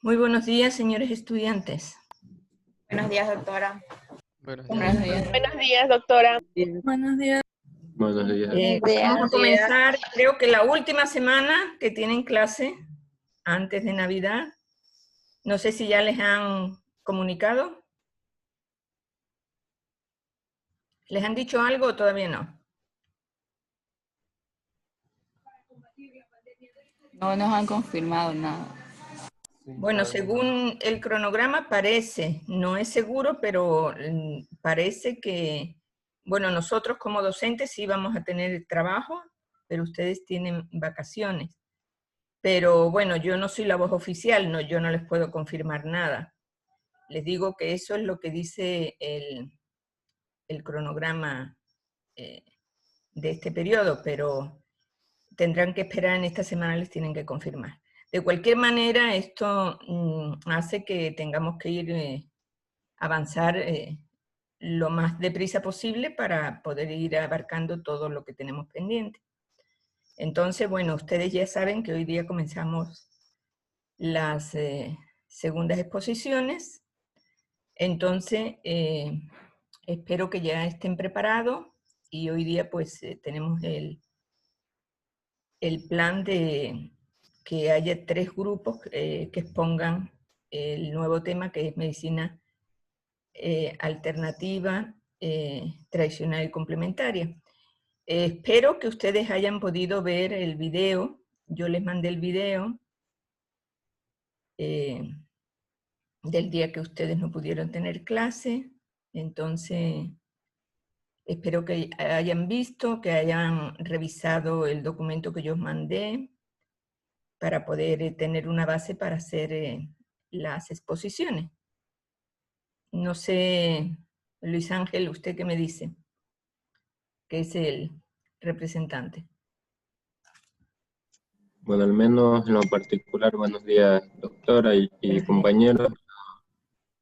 Muy buenos días, señores estudiantes. Buenos días, doctora. Buenos Buenos días. días. Buenos días, doctora. Buenos días. Buenos días. Vamos a comenzar, creo que la última semana que tienen clase antes de Navidad. No sé si ya les han comunicado. ¿Les han dicho algo o todavía no? No nos han confirmado nada. Bueno, según el cronograma parece, no es seguro, pero parece que, bueno, nosotros como docentes sí vamos a tener trabajo, pero ustedes tienen vacaciones. Pero bueno, yo no soy la voz oficial, no, yo no les puedo confirmar nada. Les digo que eso es lo que dice el cronograma de este periodo, pero tendrán que esperar, en esta semana les tienen que confirmar. De cualquier manera, esto hace que tengamos que ir avanzar lo más deprisa posible para poder ir abarcando todo lo que tenemos pendiente. Entonces, bueno, ustedes ya saben que hoy día comenzamos las segundas exposiciones. Entonces, espero que ya estén preparados y hoy día pues tenemos el plan de que haya 3 grupos que expongan el nuevo tema, que es medicina alternativa, tradicional y complementaria. Espero que ustedes hayan podido ver el video. Yo les mandé el video del día que ustedes no pudieron tener clase. Entonces, espero que hayan visto, que hayan revisado el documento que yo os mandé para poder tener una base para hacer las exposiciones. No sé, Luis Ángel, ¿usted qué me dice? Que es el representante. Bueno, al menos en lo particular, buenos días, doctora y compañeros.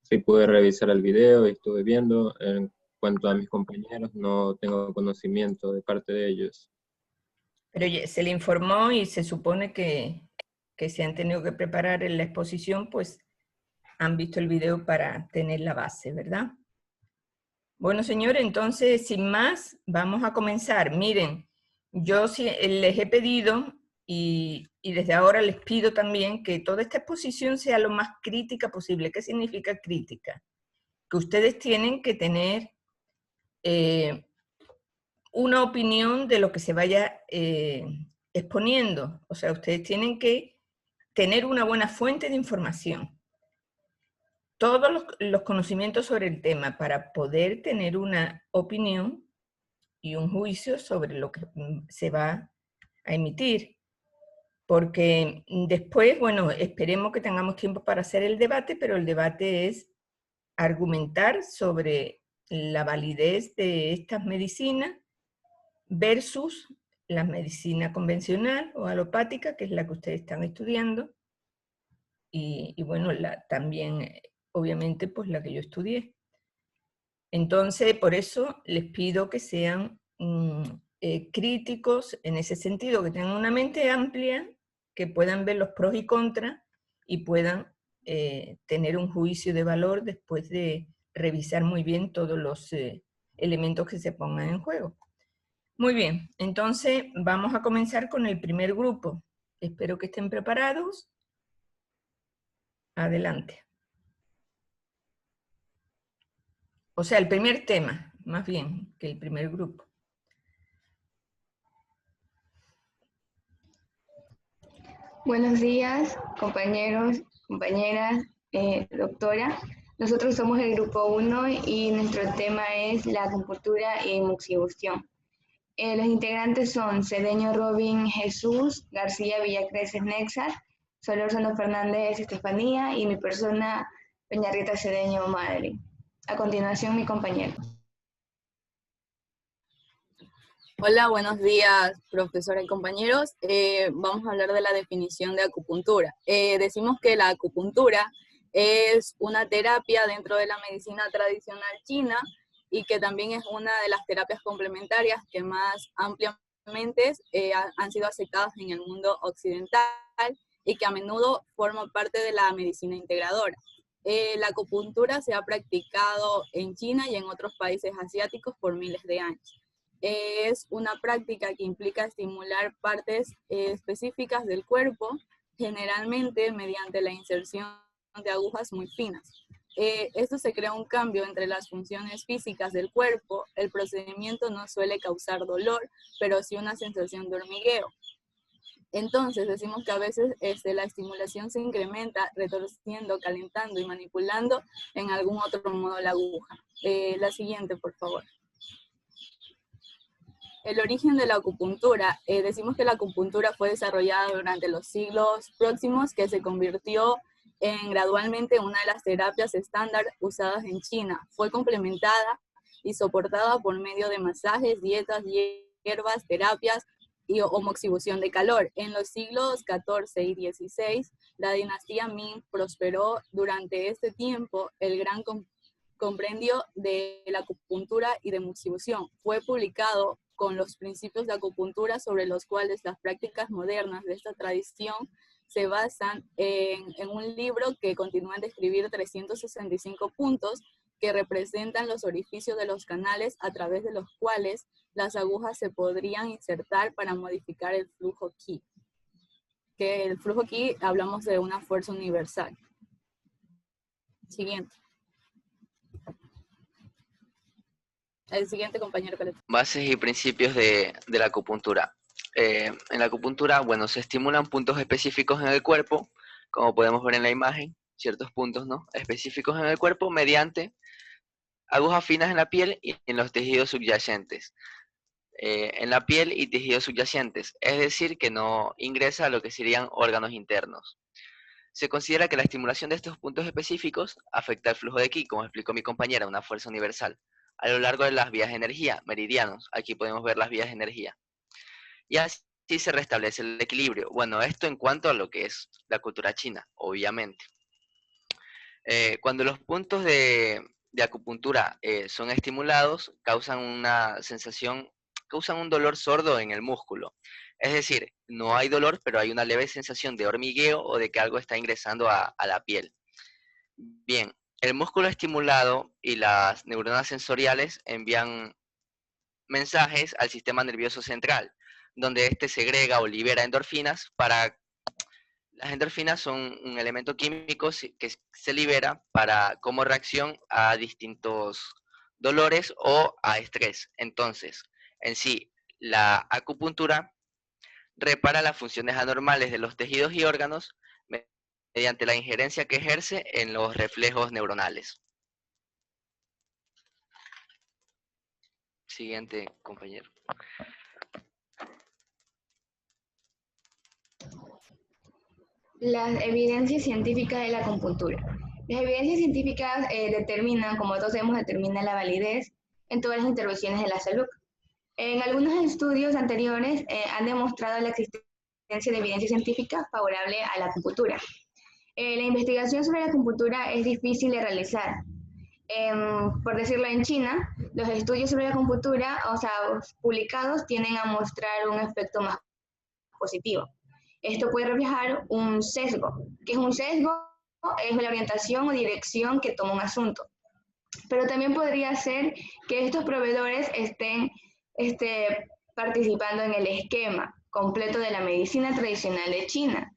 Sí pude revisar el video y estuve viendo. En cuanto a mis compañeros, no tengo conocimiento de parte de ellos. Pero se le informó y se supone que se han tenido que preparar en la exposición, pues han visto el video para tener la base, ¿verdad? Bueno, señores, entonces, sin más, vamos a comenzar. Miren, yo sí les he pedido, y desde ahora les pido también, que toda esta exposición sea lo más crítica posible. ¿Qué significa crítica? Que ustedes tienen que tener una opinión de lo que se vaya exponiendo. O sea, ustedes tienen que tener una buena fuente de información. Todos los conocimientos sobre el tema para poder tener una opinión y un juicio sobre lo que se va a emitir. Porque después, bueno, esperemos que tengamos tiempo para hacer el debate, pero el debate es argumentar sobre la validez de estas medicinas versus la medicina convencional o alopática, que es la que ustedes están estudiando, y bueno, también, obviamente, pues la que yo estudié. Entonces, por eso les pido que sean críticos en ese sentido, que tengan una mente amplia, que puedan ver los pros y contras y puedan tener un juicio de valor después de revisar muy bien todos los elementos que se pongan en juego. Muy bien, entonces vamos a comenzar con el primer grupo. Espero que estén preparados. Adelante. O sea, el primer tema, más bien, que el primer grupo. Buenos días, compañeros, compañeras, doctora. Nosotros somos el grupo 1 y nuestro tema es la acupuntura y moxibustión. Los integrantes son Cedeño Robin Jesús, García Villacreces Nexar, Solórzano Fernández Estefanía y mi persona Peñarrieta Cedeño Madre. A continuación, mi compañero. Hola, buenos días, profesora y compañeros. Vamos a hablar de la definición de acupuntura. Decimos que la acupuntura es una terapia dentro de la medicina tradicional china y que también es una de las terapias complementarias que más ampliamente han sido aceptadas en el mundo occidental y que a menudo forma parte de la medicina integradora. La acupuntura se ha practicado en China y en otros países asiáticos por miles de años. Es una práctica que implica estimular partes específicas del cuerpo, generalmente mediante la inserción de agujas muy finas. Esto se crea un cambio entre las funciones físicas del cuerpo. El procedimiento no suele causar dolor, pero sí una sensación de hormigueo. Entonces decimos que a veces la estimulación se incrementa retorciendo, calentando y manipulando en algún otro modo la aguja. La siguiente, por favor. El origen de la acupuntura. Decimos que la acupuntura fue desarrollada durante los siglos próximos, que se convirtió gradualmente en una de las terapias estándar usadas en China. Fue complementada y soportada por medio de masajes, dietas, hierbas, terapias o moxibución de calor. En los siglos XIV y XVI, la dinastía Ming prosperó. Durante este tiempo, el gran comprendio de la acupuntura y de moxibución fue publicado con los principios de acupuntura sobre los cuales las prácticas modernas de esta tradición se basan en un libro que continúa en describir 365 puntos que representan los orificios de los canales a través de los cuales las agujas se podrían insertar para modificar el flujo qi. Que el flujo qi hablamos de una fuerza universal. Siguiente. El siguiente, compañero. Bases y principios de la acupuntura. En la acupuntura, bueno, se estimulan puntos específicos en el cuerpo, como podemos ver en la imagen, ciertos puntos, ¿no?, específicos en el cuerpo mediante agujas finas en la piel y en los tejidos subyacentes. En la piel y tejidos subyacentes, es decir, que no ingresa a lo que serían órganos internos. Se considera que la estimulación de estos puntos específicos afecta el flujo de qi, como explicó mi compañera, una fuerza universal, a lo largo de las vías de energía, meridianos. Aquí podemos ver las vías de energía. Y así se restablece el equilibrio. Bueno, esto en cuanto a lo que es la cultura china, obviamente. Cuando los puntos de acupuntura son estimulados, causan una sensación, causan un dolor sordo en el músculo. Es decir, no hay dolor, pero hay una leve sensación de hormigueo o de que algo está ingresando a la piel. Bien, el músculo estimulado y las neuronas sensoriales envían mensajes al sistema nervioso central, donde éste segrega o libera endorfinas. Las endorfinas son un elemento químico que se libera como reacción a distintos dolores o a estrés. Entonces, en sí, la acupuntura repara las funciones anormales de los tejidos y órganos mediante la injerencia que ejerce en los reflejos neuronales. Siguiente, compañero. Las evidencias científicas de la acupuntura. Las evidencias científicas determinan, como todos sabemos, determinan la validez en todas las intervenciones de la salud. En algunos estudios anteriores han demostrado la existencia de evidencia científica favorable a la acupuntura. La investigación sobre la acupuntura es difícil de realizar. Por decirlo, en China, los estudios sobre la acupuntura, publicados, tienden a mostrar un efecto más positivo. Esto puede reflejar un sesgo. ¿Qué es un sesgo? Es la orientación o dirección que toma un asunto. Pero también podría ser que estos proveedores estén participando en el esquema completo de la medicina tradicional de China,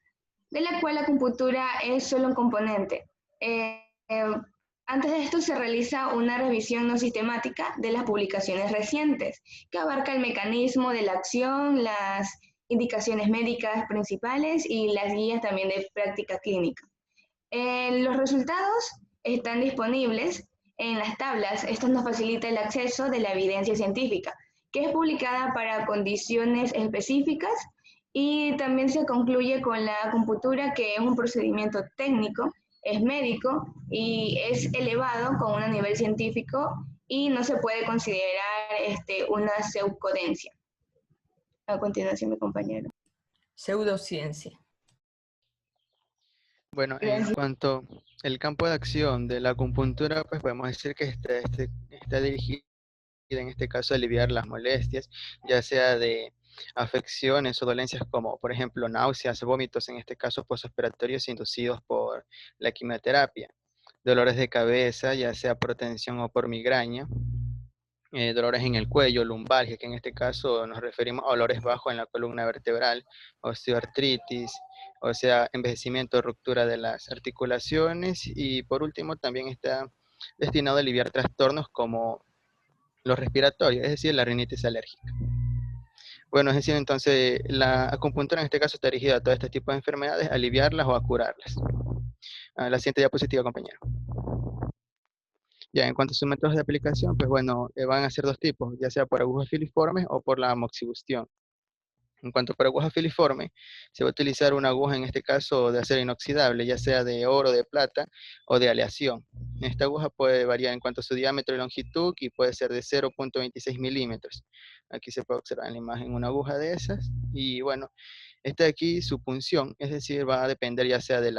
de la cual la acupuntura es solo un componente. Antes de esto se realiza una revisión no sistemática de las publicaciones recientes, que abarca el mecanismo de la acción, las indicaciones médicas principales y las guías también de práctica clínica. Los resultados están disponibles en las tablas. Esto nos facilita el acceso de la evidencia científica, que es publicada para condiciones específicas, y también se concluye con la acupuntura, que es un procedimiento técnico, es médico y es elevado con un nivel científico y no se puede considerar una pseudociencia. A continuación, mi compañero. Pseudociencia. Bueno, en cuanto al campo de acción de la acupuntura, pues podemos decir que está dirigida en este caso a aliviar las molestias, ya sea de afecciones o dolencias como, por ejemplo, náuseas, vómitos, en este caso postoperatorios inducidos por la quimioterapia, dolores de cabeza, ya sea por tensión o por migraña, dolores en el cuello, lumbalgia, que en este caso nos referimos a dolores bajos en la columna vertebral, osteoartritis, o sea, envejecimiento, ruptura de las articulaciones, y por último también está destinado a aliviar trastornos como los respiratorios, es decir, la rinitis alérgica. Bueno, es decir, entonces la acupuntura en este caso está dirigida a todo este tipo de enfermedades, a aliviarlas o a curarlas. La siguiente diapositiva, compañero. Ya, en cuanto a sus métodos de aplicación, pues bueno, van a ser dos tipos, ya sea por agujas filiformes o por la moxibustión. En cuanto por aguja filiforme, se va a utilizar una aguja, en este caso de acero inoxidable, ya sea de oro, de plata o de aleación. Esta aguja puede variar en cuanto a su diámetro y longitud y puede ser de 0.26 milímetros. Aquí se puede observar en la imagen una aguja de esas. Y bueno, esta de aquí, su punción, es decir, va a depender ya sea de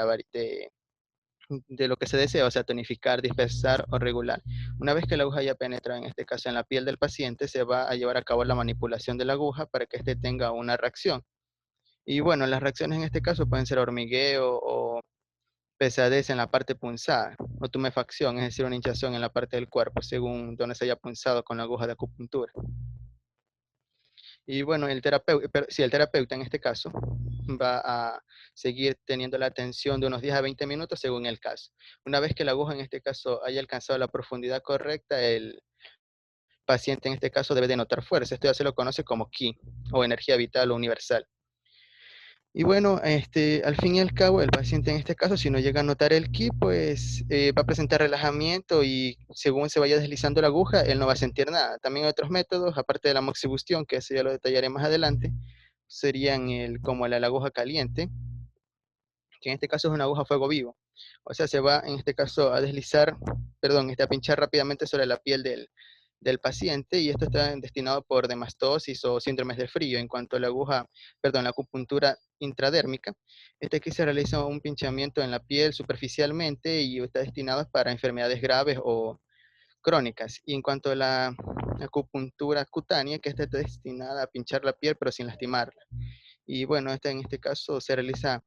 lo que se desea, o sea, tonificar, dispersar o regular. Una vez que la aguja ya penetra, en este caso en la piel del paciente, se va a llevar a cabo la manipulación de la aguja para que éste tenga una reacción. Y bueno, las reacciones en este caso pueden ser hormigueo o pesadez en la parte punzada, o tumefacción, es decir, una hinchazón en la parte del cuerpo, según donde se haya punzado con la aguja de acupuntura. Y bueno, el terapeuta en este caso va a seguir teniendo la atención de unos 10 a 20 minutos según el caso. Una vez que la aguja en este caso haya alcanzado la profundidad correcta, el paciente en este caso debe de notar fuerza. Esto ya se lo conoce como ki o energía vital o universal. Y bueno, al fin y al cabo, el paciente en este caso, si no llega a notar el ki, pues va a presentar relajamiento y según se vaya deslizando la aguja, él no va a sentir nada. También hay otros métodos, aparte de la moxibustión, que eso ya lo detallaré más adelante, serían como la aguja caliente, que en este caso es una aguja a fuego vivo. O sea, se va en este caso a deslizar, perdón, a pinchar rápidamente sobre la piel del paciente, y esto está destinado por dermatosis o síndromes de frío. En cuanto a la aguja, perdón, la acupuntura intradérmica, aquí se realiza un pinchamiento en la piel superficialmente y está destinado para enfermedades graves o crónicas. Y en cuanto a la acupuntura cutánea, que esta está destinada a pinchar la piel pero sin lastimarla. Y bueno, esta en este caso se realiza,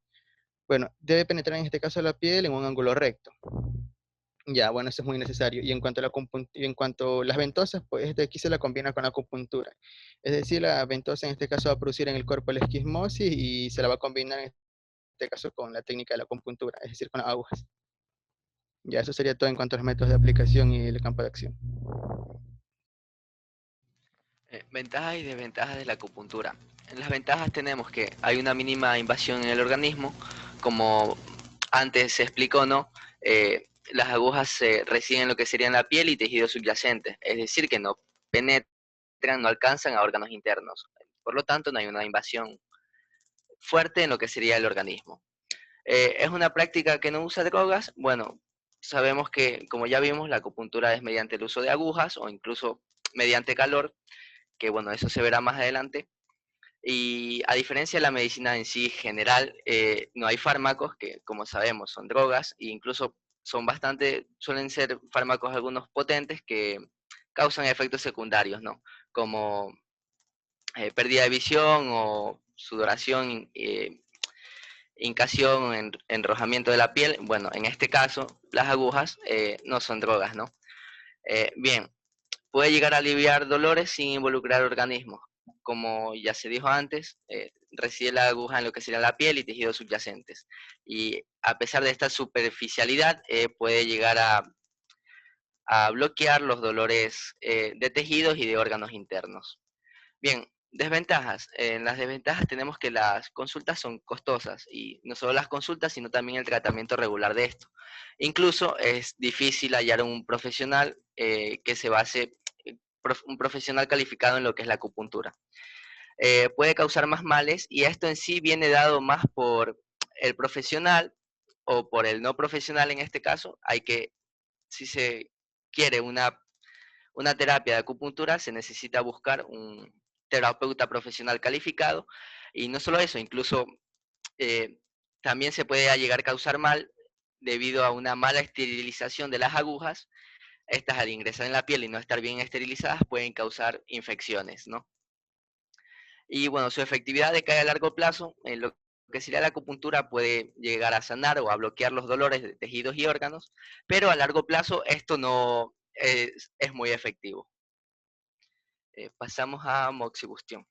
bueno, debe penetrar en este caso la piel en un ángulo recto. Ya, bueno, eso es muy necesario. Y en cuanto a las ventosas, pues aquí se la combina con la acupuntura. Es decir, la ventosa en este caso va a producir en el cuerpo la esquismosis y se la va a combinar en este caso con la técnica de la acupuntura, es decir, con las agujas. Ya, eso sería todo en cuanto a los métodos de aplicación y el campo de acción. Ventajas y desventajas de la acupuntura. En las ventajas tenemos que hay una mínima invasión en el organismo, como antes se explicó, ¿no? Las agujas se residen en lo que serían la piel y tejidos subyacentes, es decir, que no penetran, no alcanzan a órganos internos. Por lo tanto, no hay una invasión fuerte en lo que sería el organismo. ¿Es una práctica que no usa drogas? Bueno, sabemos que, como ya vimos, la acupuntura es mediante el uso de agujas o incluso mediante calor, que bueno, eso se verá más adelante. Y a diferencia de la medicina en sí general, no hay fármacos que, como sabemos, son drogas e incluso suelen ser fármacos algunos potentes que causan efectos secundarios, ¿no? Como pérdida de visión o sudoración, hincación, enrojamiento de la piel. Bueno, en este caso, las agujas no son drogas, ¿no? Bien, puede llegar a aliviar dolores sin involucrar organismos. Como ya se dijo antes, reside la aguja en lo que sería la piel y tejidos subyacentes. Y a pesar de esta superficialidad, puede llegar a bloquear los dolores de tejidos y de órganos internos. Bien, desventajas. En las desventajas tenemos que las consultas son costosas, y no solo las consultas, sino también el tratamiento regular de esto. Incluso es difícil hallar un profesional que se base, un profesional calificado en lo que es la acupuntura. Puede causar más males, y esto en sí viene dado más por el profesional o por el no profesional en este caso. Si se quiere una terapia de acupuntura, se necesita buscar un terapeuta profesional calificado, y no solo eso, incluso también se puede llegar a causar mal debido a una mala esterilización de las agujas. Estas, al ingresar en la piel y no estar bien esterilizadas, pueden causar infecciones, ¿no? Y bueno, su efectividad decae a largo plazo. Lo que sería la acupuntura puede llegar a sanar o a bloquear los dolores de tejidos y órganos, pero a largo plazo esto no es muy efectivo. Pasamos a moxibustión.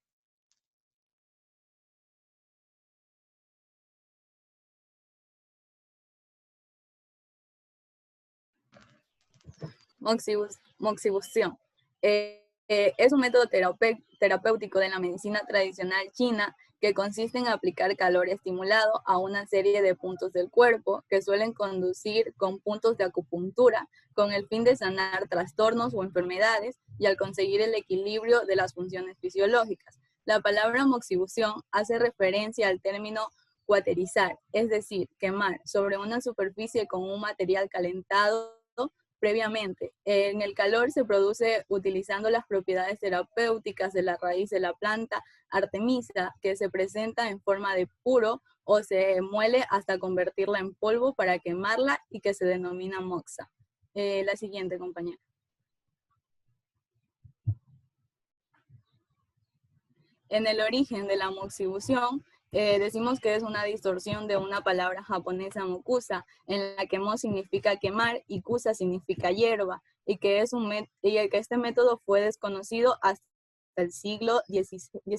Moxibustión. Es un método terapéutico de la medicina tradicional china que consiste en aplicar calor estimulado a una serie de puntos del cuerpo que suelen conducir con puntos de acupuntura con el fin de sanar trastornos o enfermedades y al conseguir el equilibrio de las funciones fisiológicas. La palabra moxibustión hace referencia al término cuaterizar, es decir, quemar sobre una superficie con un material calentado previamente. En el calor se produce utilizando las propiedades terapéuticas de la raíz de la planta Artemisa, que se presenta en forma de puro o se muele hasta convertirla en polvo para quemarla y que se denomina moxa. La siguiente, compañera. En el origen de la moxibustión, decimos que es una distorsión de una palabra japonesa mokusa, en la que mo significa quemar y kusa significa hierba, y que este método fue desconocido hasta el siglo XVII y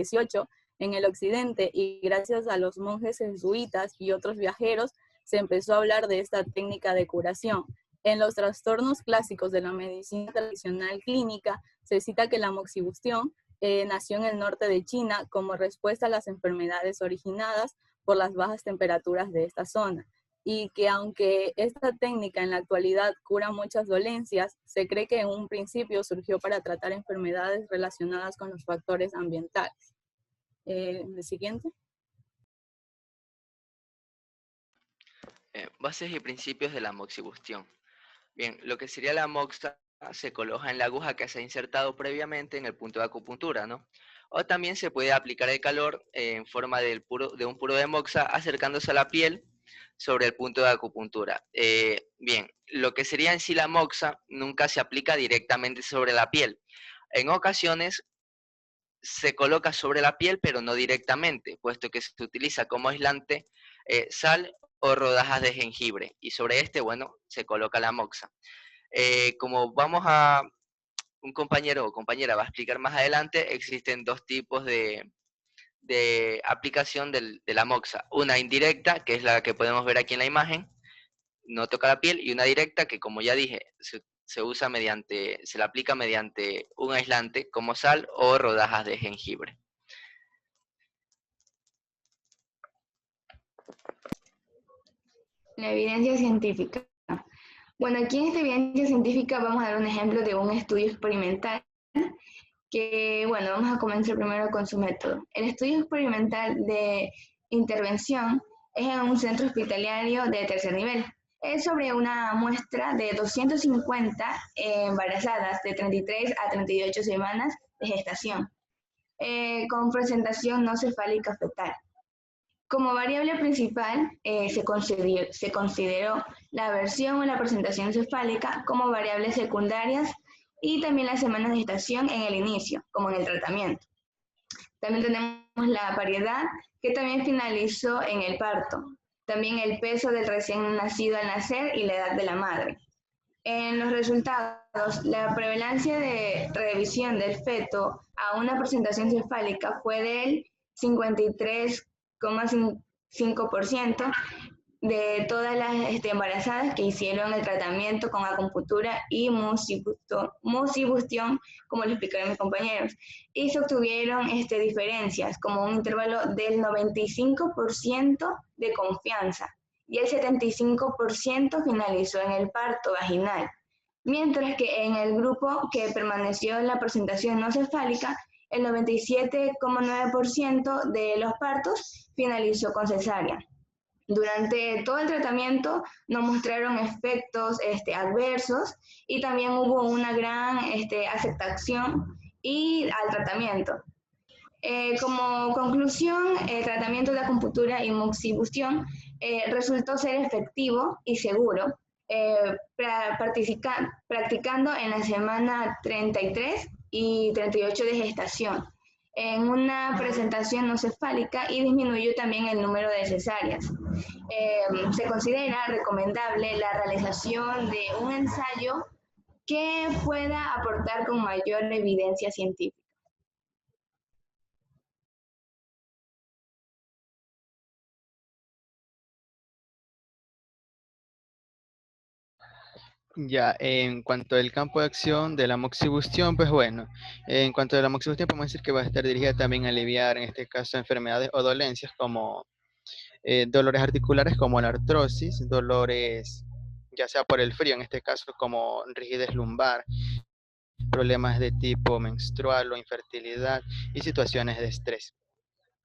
XVIII en el occidente, y gracias a los monjes jesuitas y otros viajeros se empezó a hablar de esta técnica de curación. En los trastornos clásicos de la medicina tradicional clínica se cita que la moxibustión nació en el norte de China como respuesta a las enfermedades originadas por las bajas temperaturas de esta zona, y que aunque esta técnica en la actualidad cura muchas dolencias, se cree que en un principio surgió para tratar enfermedades relacionadas con los factores ambientales. ¿El siguiente? Bases y principios de la moxibustión. Bien, lo que sería la moxa se coloca en la aguja que se ha insertado previamente en el punto de acupuntura, ¿no? O también se puede aplicar el calor en forma de un puro de moxa acercándose a la piel sobre el punto de acupuntura. Bien, lo que sería en sí la moxa nunca se aplica directamente sobre la piel. En ocasiones se coloca sobre la piel, pero no directamente, puesto que se utiliza como aislante sal o rodajas de jengibre. Y sobre este, bueno, se coloca la moxa. Como un compañero o compañera va a explicar más adelante, existen dos tipos de aplicación de la moxa. Una indirecta, que es la que podemos ver aquí en la imagen, no toca la piel, y una directa que, como ya dije, se la aplica mediante un aislante como sal o rodajas de jengibre. La evidencia científica. Bueno, aquí en esta evidencia científica vamos a dar un ejemplo de un estudio experimental que, bueno, vamos a comenzar primero con su método. El estudio experimental de intervención es en un centro hospitalario de tercer nivel. Es sobre una muestra de 250 embarazadas de 33 a 38 semanas de gestación, con presentación no cefálica fetal. Como variable principal se consideró la versión o la presentación cefálica como variables secundarias y también las semanas de gestación en el inicio, como en el tratamiento. También tenemos la paridad, que también finalizó en el parto. También el peso del recién nacido al nacer y la edad de la madre. En los resultados, la prevalencia de revisión del feto a una presentación cefálica fue del 53,5% de todas las embarazadas que hicieron el tratamiento con acupuntura y moxibustión, como lo explicaron mis compañeros, y se obtuvieron diferencias como un intervalo del 95% de confianza y el 75% finalizó en el parto vaginal, mientras que en el grupo que permaneció en la presentación no cefálica, el 97,9% de los partos finalizó con cesárea. Durante todo el tratamiento no mostraron efectos adversos y también hubo una gran aceptación al tratamiento. Como conclusión, el tratamiento de acupuntura y moxibustión resultó ser efectivo y seguro, practicando en la semana 33 y 38 de gestación. en una presentación no cefálica y disminuyó también el número de cesáreas. Se considera recomendable la realización de un ensayo que pueda aportar con mayor evidencia científica. Ya, en cuanto al campo de acción de la moxibustión, pues bueno, en cuanto a la moxibustión podemos decir que va a estar dirigida también a aliviar, en este caso, enfermedades o dolencias como dolores articulares como la artrosis, dolores ya sea por el frío, en este caso como rigidez lumbar, problemas de tipo menstrual o infertilidad y situaciones de estrés.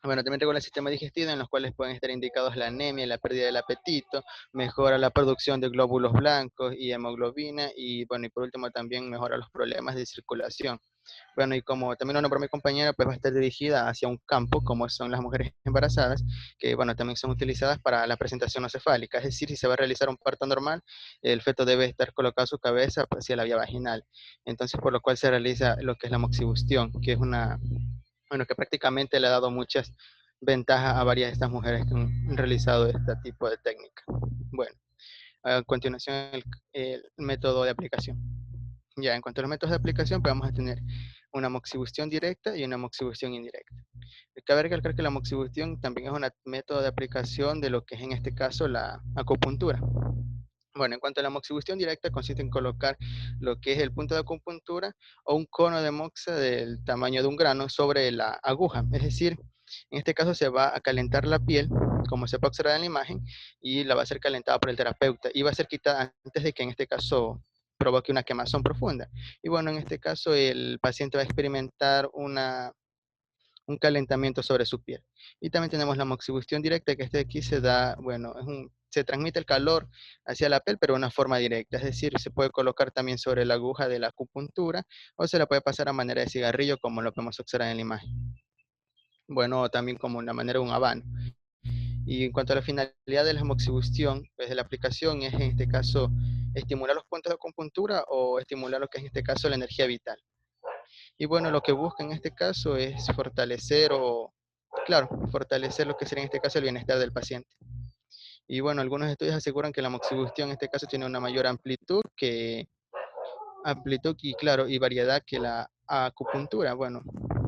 Bueno, también regula el sistema digestivo en los cuales pueden estar indicados la anemia, la pérdida del apetito, mejora la producción de glóbulos blancos y hemoglobina y bueno, y por último también mejora los problemas de circulación. Bueno, y como también lo nombró mi compañera, pues va a estar dirigida hacia un campo como son las mujeres embarazadas, que bueno, también son utilizadas para la presentación no cefálica, es decir, si se va a realizar un parto normal, el feto debe estar colocado su cabeza hacia la vía vaginal. Entonces, por lo cual se realiza lo que es la moxibustión, que es una bueno, que prácticamente le ha dado muchas ventajas a varias de estas mujeres que han realizado este tipo de técnica. Bueno, a continuación el método de aplicación. Ya, en cuanto a los métodos de aplicación, pues vamos a tener una moxibustión directa y una moxibustión indirecta. Cabe recalcar que la moxibustión también es un método de aplicación de lo que es en este caso la acupuntura. Bueno, en cuanto a la moxibustión directa, consiste en colocar lo que es el punto de acupuntura o un cono de moxa del tamaño de un grano sobre la aguja. Es decir, en este caso se va a calentar la piel, como se puede observar en la imagen, y la va a ser calentada por el terapeuta y va a ser quitada antes de que en este caso provoque una quemazón profunda. Y bueno, en este caso el paciente va a experimentar un calentamiento sobre su piel. Y también tenemos la moxibustión directa, que aquí se da, bueno, se transmite el calor hacia la piel, pero de una forma directa, es decir, se puede colocar también sobre la aguja de la acupuntura o se la puede pasar a manera de cigarrillo, como lo podemos observar en la imagen. Bueno, también como una manera de un habano. Y en cuanto a la finalidad de la moxibustión, pues de la aplicación es en este caso estimular los puntos de acupuntura o estimular lo que es en este caso la energía vital. Y bueno, lo que busca en este caso es fortalecer claro, fortalecer lo que sería en este caso el bienestar del paciente. Y bueno, algunos estudios aseguran que la moxibustión en este caso tiene una mayor amplitud y claro, y variedad que la acupuntura. Bueno,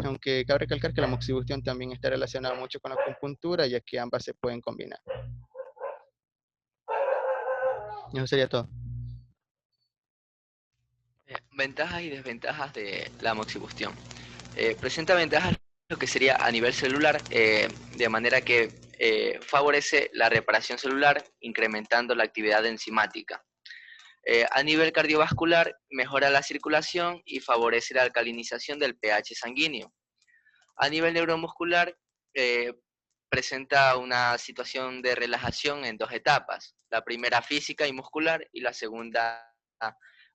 aunque cabe recalcar que la moxibustión también está relacionada mucho con la acupuntura, ya que ambas se pueden combinar. Eso sería todo. Ventajas y desventajas de la moxibustión. Presenta ventajas lo que sería a nivel celular, de manera que favorece la reparación celular, incrementando la actividad enzimática. A nivel cardiovascular, mejora la circulación y favorece la alcalinización del pH sanguíneo. A nivel neuromuscular, presenta una situación de relajación en dos etapas. La primera física y muscular y la segunda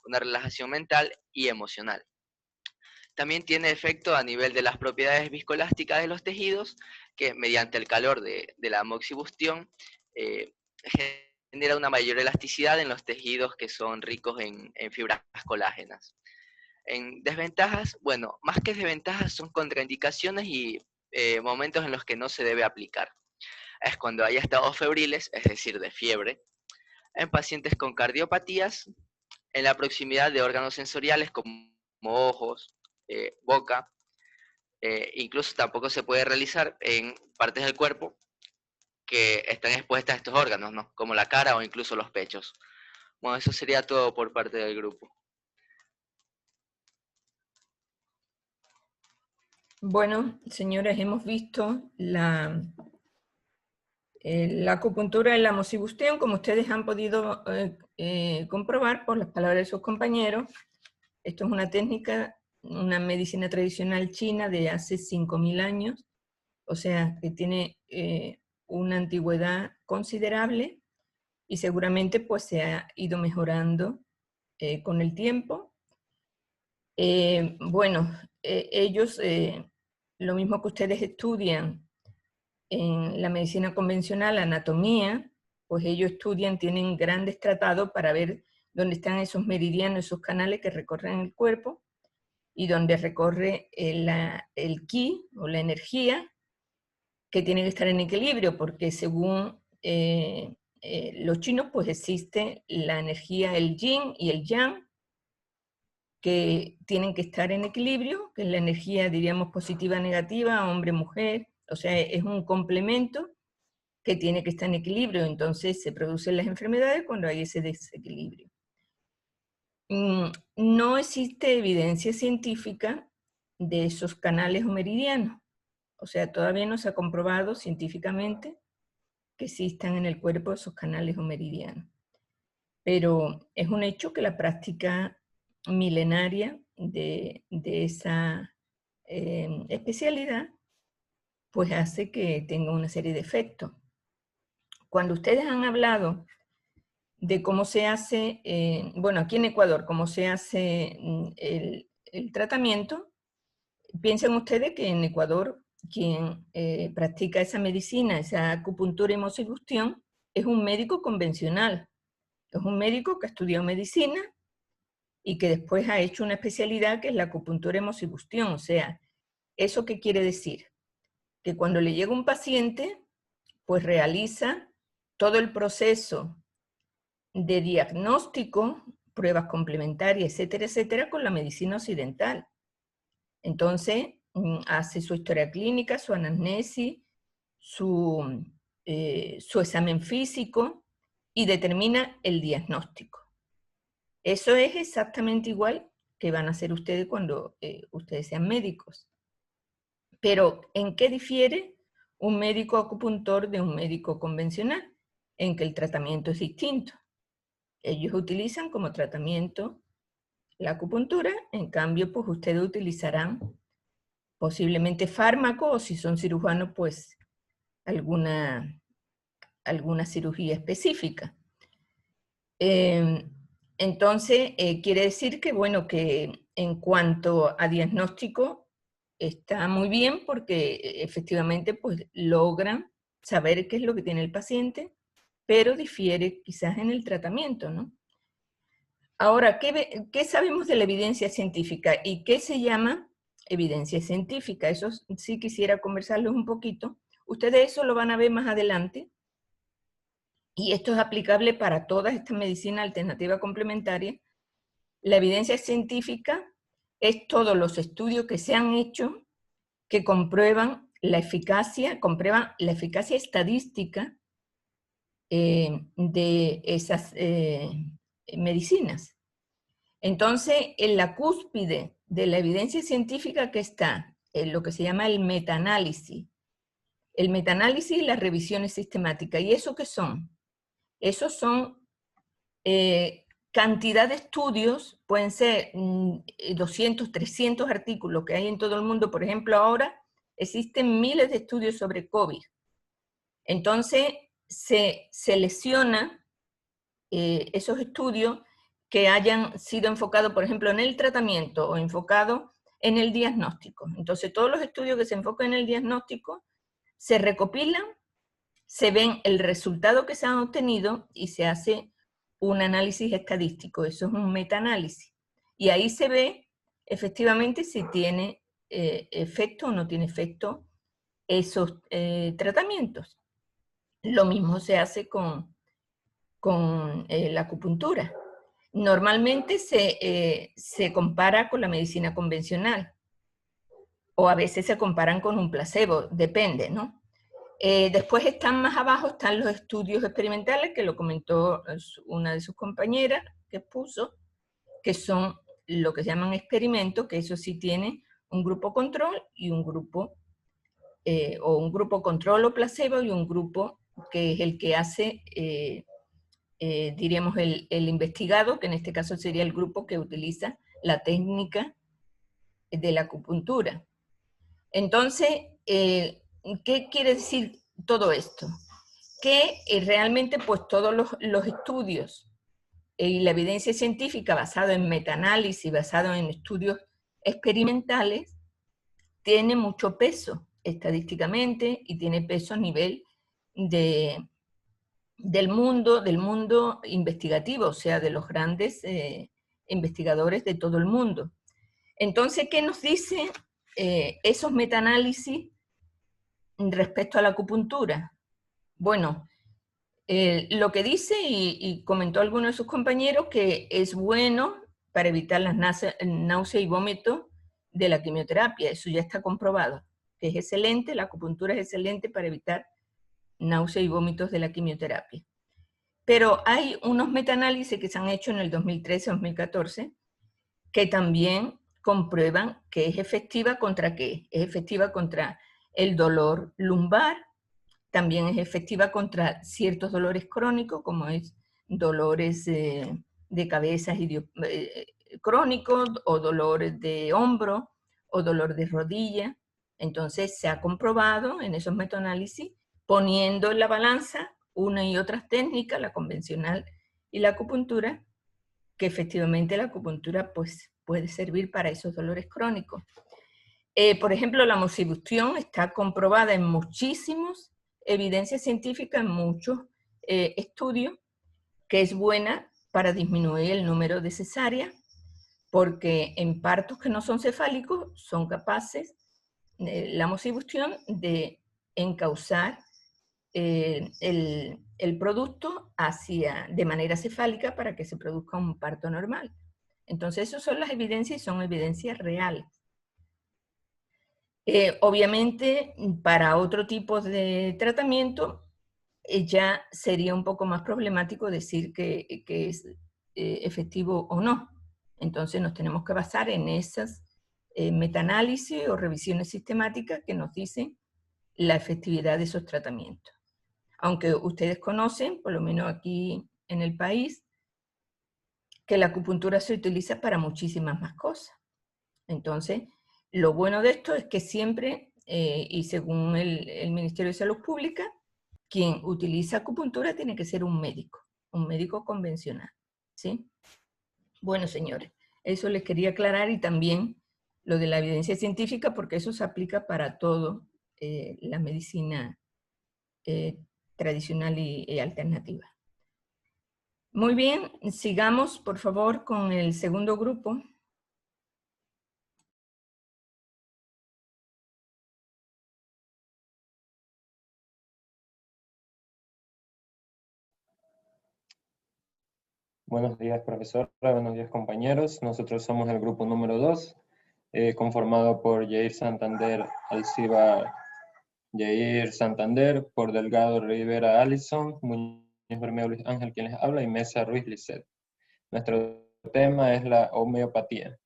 una relajación mental y emocional. También tiene efecto a nivel de las propiedades viscoelásticas de los tejidos, que mediante el calor de la moxibustión genera una mayor elasticidad en los tejidos que son ricos en fibras colágenas. En desventajas, bueno, más que desventajas son contraindicaciones y momentos en los que no se debe aplicar. Es cuando hay estados febriles, es decir, de fiebre, en pacientes con cardiopatías, en la proximidad de órganos sensoriales como ojos, boca, incluso tampoco se puede realizar en partes del cuerpo que están expuestas a estos órganos, ¿no? Como la cara o incluso los pechos. Bueno, eso sería todo por parte del grupo. Bueno, señores, hemos visto la acupuntura en la moxibustión, como ustedes han podido comprobar por las palabras de sus compañeros. Esto es una técnica, una medicina tradicional china de hace 5.000 años, o sea, que tiene una antigüedad considerable y seguramente pues se ha ido mejorando con el tiempo. Bueno, ellos, lo mismo que ustedes estudian en la medicina convencional, anatomía, pues ellos estudian, tienen grandes tratados para ver dónde están esos meridianos, esos canales que recorren el cuerpo, y donde recorre el ki o la energía, que tiene que estar en equilibrio, porque según los chinos, pues existe la energía, el yin y el yang, que tienen que estar en equilibrio, que es la energía, diríamos, positiva, negativa, hombre-mujer, o sea, es un complemento que tiene que estar en equilibrio, entonces se producen las enfermedades cuando hay ese desequilibrio. No existe evidencia científica de esos canales o meridianos, o sea, todavía no se ha comprobado científicamente que existan en el cuerpo esos canales o meridianos. Pero es un hecho que la práctica milenaria de esa especialidad, pues hace que tenga una serie de efectos. Cuando ustedes han hablado de cómo se hace, bueno, aquí en Ecuador, cómo se hace el tratamiento, piensen ustedes que en Ecuador quien practica esa medicina, esa acupuntura y moxibustión, es un médico convencional. Es un médico que ha estudiado medicina y que después ha hecho una especialidad que es la acupuntura y moxibustión. O sea, ¿eso qué quiere decir? Que cuando le llega un paciente, pues realiza todo el proceso de diagnóstico, pruebas complementarias, etcétera, etcétera, con la medicina occidental. Entonces, hace su historia clínica, su anamnesis, su examen físico y determina el diagnóstico. Eso es exactamente igual que van a hacer ustedes cuando ustedes sean médicos. Pero, ¿en qué difiere un médico acupuntor de un médico convencional? En que el tratamiento es distinto. Ellos utilizan como tratamiento la acupuntura, en cambio, pues ustedes utilizarán posiblemente fármacos, o si son cirujanos, pues alguna cirugía específica. Entonces, quiere decir que, bueno, que en cuanto a diagnóstico está muy bien porque efectivamente pues logran saber qué es lo que tiene el paciente, pero difiere quizás en el tratamiento, ¿no? Ahora, ¿qué sabemos de la evidencia científica y qué se llama evidencia científica? Eso sí quisiera conversarles un poquito. Ustedes eso lo van a ver más adelante. Y esto es aplicable para todas estas medicinas alternativas complementarias. La evidencia científica es todos los estudios que se han hecho que comprueban la eficacia estadística de esas medicinas. Entonces, en la cúspide de la evidencia científica que está en lo que se llama el metaanálisis. El metaanálisis y las revisiones sistemáticas. ¿Y eso qué son? Esos son cantidad de estudios, pueden ser 200, 300 artículos que hay en todo el mundo. Por ejemplo, ahora existen miles de estudios sobre COVID. Entonces, se selecciona esos estudios que hayan sido enfocados, por ejemplo, en el tratamiento o enfocados en el diagnóstico. Entonces, todos los estudios que se enfocan en el diagnóstico se recopilan, se ven el resultado que se han obtenido y se hace un análisis estadístico. Eso es un metaanálisis. Y ahí se ve efectivamente si tiene efecto o no tiene efecto esos tratamientos. Lo mismo se hace con la acupuntura. Normalmente se compara con la medicina convencional o a veces se comparan con un placebo, depende, ¿no? Después están más abajo, están los estudios experimentales, que lo comentó una de sus compañeras que expuso, que son lo que se llaman experimentos, que eso sí tiene un grupo control y un grupo, o un grupo control o placebo y un grupo que es el que hace, diríamos, el investigado, que en este caso sería el grupo que utiliza la técnica de la acupuntura. Entonces, ¿qué quiere decir todo esto? Que realmente pues todos los estudios y la evidencia científica basada en metaanálisis, basado en estudios experimentales, tiene mucho peso estadísticamente y tiene peso a nivel del mundo investigativo, o sea, de los grandes investigadores de todo el mundo. Entonces, ¿qué nos dicen esos metaanálisis respecto a la acupuntura? Bueno, lo que dice, y comentó alguno de sus compañeros, que es bueno para evitar las náuseas y vómitos de la quimioterapia. Eso ya está comprobado, que es excelente, la acupuntura es excelente para evitar náuseas y vómitos de la quimioterapia. Pero hay unos metaanálisis que se han hecho en el 2013-2014 que también comprueban que es efectiva contra qué. Es efectiva contra el dolor lumbar, también es efectiva contra ciertos dolores crónicos, como es dolores de cabeza crónicos, o dolores de hombro, o dolor de rodilla. Entonces se ha comprobado en esos metaanálisis, poniendo en la balanza una y otras técnicas, la convencional y la acupuntura, que efectivamente la acupuntura pues, puede servir para esos dolores crónicos. Por ejemplo, la moxibustión está comprobada en muchísimos evidencias científicas, en muchos estudios, que es buena para disminuir el número de cesáreas, porque en partos que no son cefálicos son capaces, la moxibustión, de encauzar el producto de manera cefálica para que se produzca un parto normal. Entonces, esas son las evidencias y son evidencias reales. Obviamente, para otro tipo de tratamiento, ya sería un poco más problemático decir que es efectivo o no. Entonces, nos tenemos que basar en esas metaanálisis o revisiones sistemáticas que nos dicen la efectividad de esos tratamientos. Aunque ustedes conocen, por lo menos aquí en el país, que la acupuntura se utiliza para muchísimas más cosas. Entonces, lo bueno de esto es que siempre, y según el Ministerio de Salud Pública, quien utiliza acupuntura tiene que ser un médico convencional, ¿sí? Bueno, señores, eso les quería aclarar, y también lo de la evidencia científica, porque eso se aplica para todo la medicina tradicional y alternativa. Muy bien, sigamos, por favor, con el segundo grupo. Buenos días, profesora. Buenos días, compañeros. Nosotros somos el grupo número 2, conformado por Yair Santander Alcibar, Yair Santander, por Delgado Rivera Alison, Muñoz Bermeo Luis Ángel, quien les habla, y Mesa Ruiz Lisset. Nuestro tema es la homeopatía.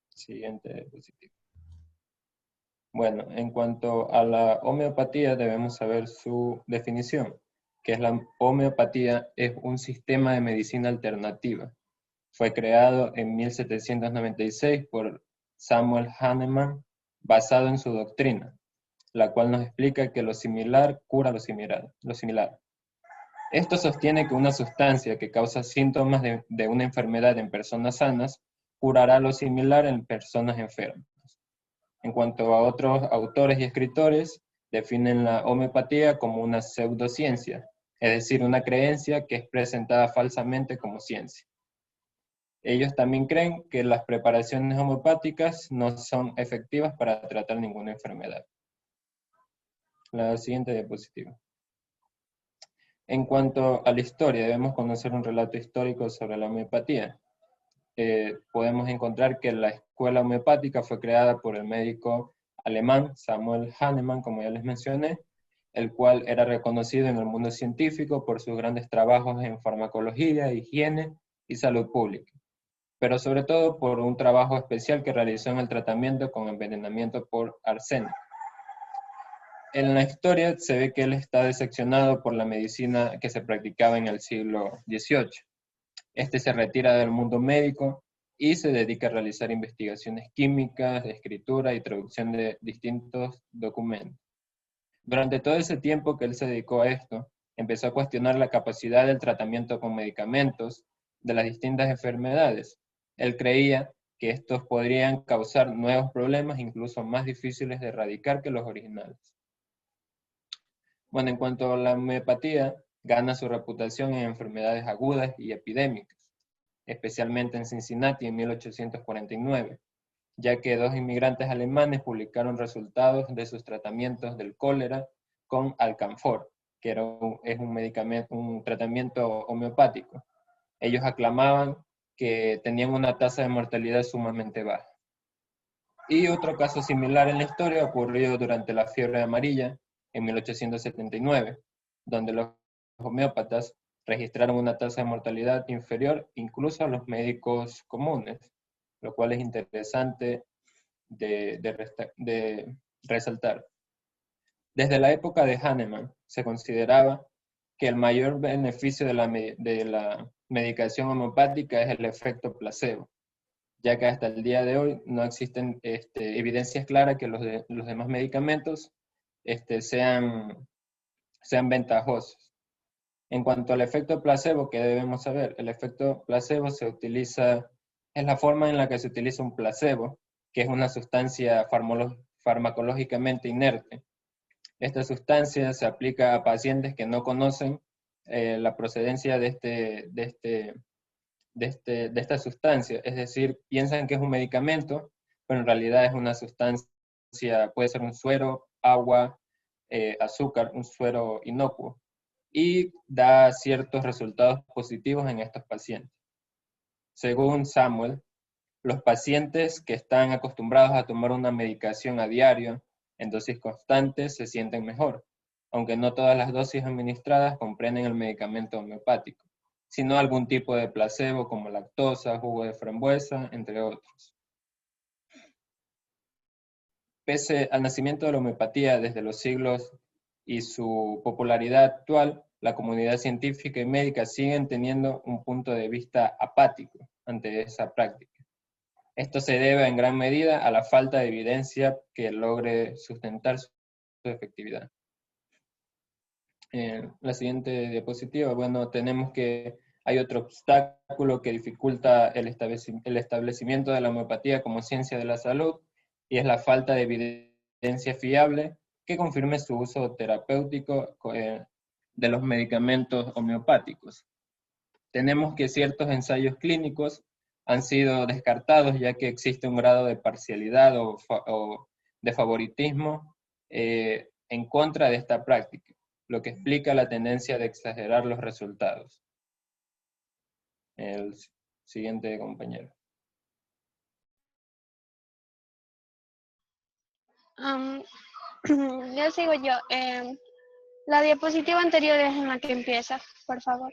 Siguiente diapositiva. Bueno, en cuanto a la homeopatía, debemos saber su definición, que es la homeopatía es un sistema de medicina alternativa. Fue creado en 1796 por Samuel Hahnemann, basado en su doctrina, la cual nos explica que lo similar cura lo similar. Esto sostiene que una sustancia que causa síntomas de una enfermedad en personas sanas curará lo similar en personas enfermas. En cuanto a otros autores y escritores, definen la homeopatía como una pseudociencia, es decir, una creencia que es presentada falsamente como ciencia. Ellos también creen que las preparaciones homeopáticas no son efectivas para tratar ninguna enfermedad. La siguiente diapositiva. En cuanto a la historia, debemos conocer un relato histórico sobre la homeopatía. Podemos encontrar que la escuela homeopática fue creada por el médico alemán Samuel Hahnemann, como ya les mencioné, el cual era reconocido en el mundo científico por sus grandes trabajos en farmacología, higiene y salud pública, pero sobre todo por un trabajo especial que realizó en el tratamiento con envenenamiento por arsénico. En la historia se ve que él está decepcionado por la medicina que se practicaba en el siglo XVIII. Este se retira del mundo médico y se dedica a realizar investigaciones químicas, de escritura y traducción de distintos documentos. Durante todo ese tiempo que él se dedicó a esto, empezó a cuestionar la capacidad del tratamiento con medicamentos de las distintas enfermedades. Él creía que estos podrían causar nuevos problemas, incluso más difíciles de erradicar que los originales. Bueno, en cuanto a la homeopatía, gana su reputación en enfermedades agudas y epidémicas, especialmente en Cincinnati en 1849. ya que 2 inmigrantes alemanes publicaron resultados de sus tratamientos del cólera con alcanfor, que es un medicamento, un tratamiento homeopático. Ellos aclamaban que tenían una tasa de mortalidad sumamente baja. Y otro caso similar en la historia ocurrió durante la fiebre amarilla en 1879, donde los homeópatas registraron una tasa de mortalidad inferior incluso a los médicos comunes, lo cual es interesante de resaltar. Desde la época de Hahnemann se consideraba que el mayor beneficio de la medicación homeopática es el efecto placebo, ya que hasta el día de hoy no existen evidencias claras que los demás medicamentos sean ventajosos. En cuanto al efecto placebo, ¿qué debemos saber? El efecto placebo es la forma en la que se utiliza un placebo, que es una sustancia farmacológicamente inerte. Esta sustancia se aplica a pacientes que no conocen la procedencia de esta sustancia, es decir, piensan que es un medicamento, pero en realidad es una sustancia, puede ser un suero, agua, azúcar, un suero inocuo, y da ciertos resultados positivos en estos pacientes. Según Samuel, los pacientes que están acostumbrados a tomar una medicación a diario, en dosis constantes, se sienten mejor, aunque no todas las dosis administradas comprenden el medicamento homeopático, sino algún tipo de placebo como lactosa, jugo de frambuesa, entre otros. Pese al nacimiento de la homeopatía desde los siglos y su popularidad actual, la comunidad científica y médica siguen teniendo un punto de vista apático ante esa práctica. Esto se debe en gran medida a la falta de evidencia que logre sustentar su efectividad. La siguiente diapositiva, bueno, tenemos que hay otro obstáculo que dificulta el establecimiento de la homeopatía como ciencia de la salud, y es la falta de evidencia fiable que confirme su uso terapéutico de los medicamentos homeopáticos. Tenemos que ciertos ensayos clínicos han sido descartados ya que existe un grado de parcialidad o de favoritismo en contra de esta práctica, lo que explica la tendencia de exagerar los resultados. El siguiente compañero. Ya sigo yo. La diapositiva anterior es en la que empieza, por favor.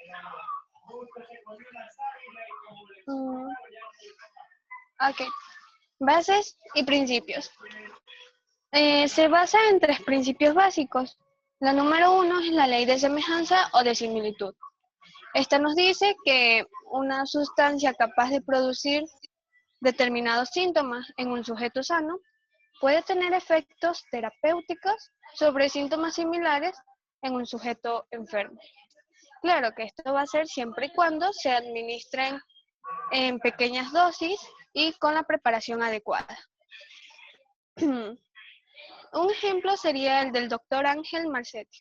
Ok. Bases y principios. Se basa en 3 principios básicos. La número 1 es la ley de semejanza o de similitud. Esta nos dice que una sustancia capaz de producir determinados síntomas en un sujeto sano puede tener efectos terapéuticos sobre síntomas similares en un sujeto enfermo. Claro que esto va a ser siempre y cuando se administren en pequeñas dosis y con la preparación adecuada. Un ejemplo sería el del doctor Ángel Marcetti,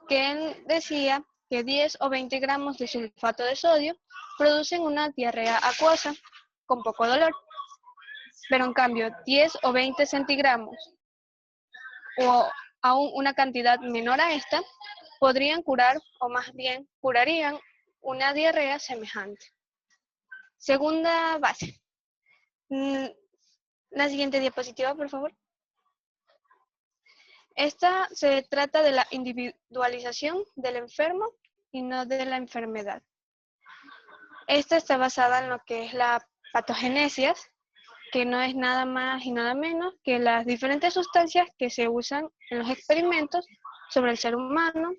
que él decía que 10 o 20 gramos de sulfato de sodio producen una diarrea acuosa con poco dolor. Pero en cambio, 10 o 20 centigramos o aún una cantidad menor a esta, podrían curar, o más bien curarían, una diarrea semejante. Segunda base. La siguiente diapositiva, por favor. Esta se trata de la individualización del enfermo y no de la enfermedad. Esta está basada en lo que es la patogénesis, que no es nada más y nada menos que las diferentes sustancias que se usan en los experimentos sobre el ser humano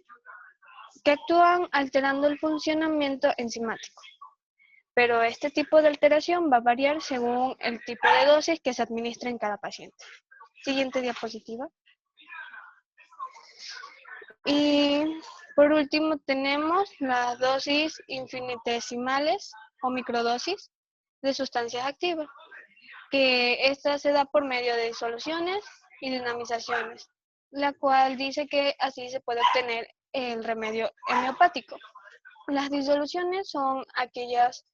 que actúan alterando el funcionamiento enzimático. Pero este tipo de alteración va a variar según el tipo de dosis que se administra en cada paciente. Siguiente diapositiva. Y por último tenemos las dosis infinitesimales o microdosis de sustancias activas, que esta se da por medio de disoluciones y dinamizaciones, la cual dice que así se puede obtener el remedio homeopático. Las disoluciones son aquellas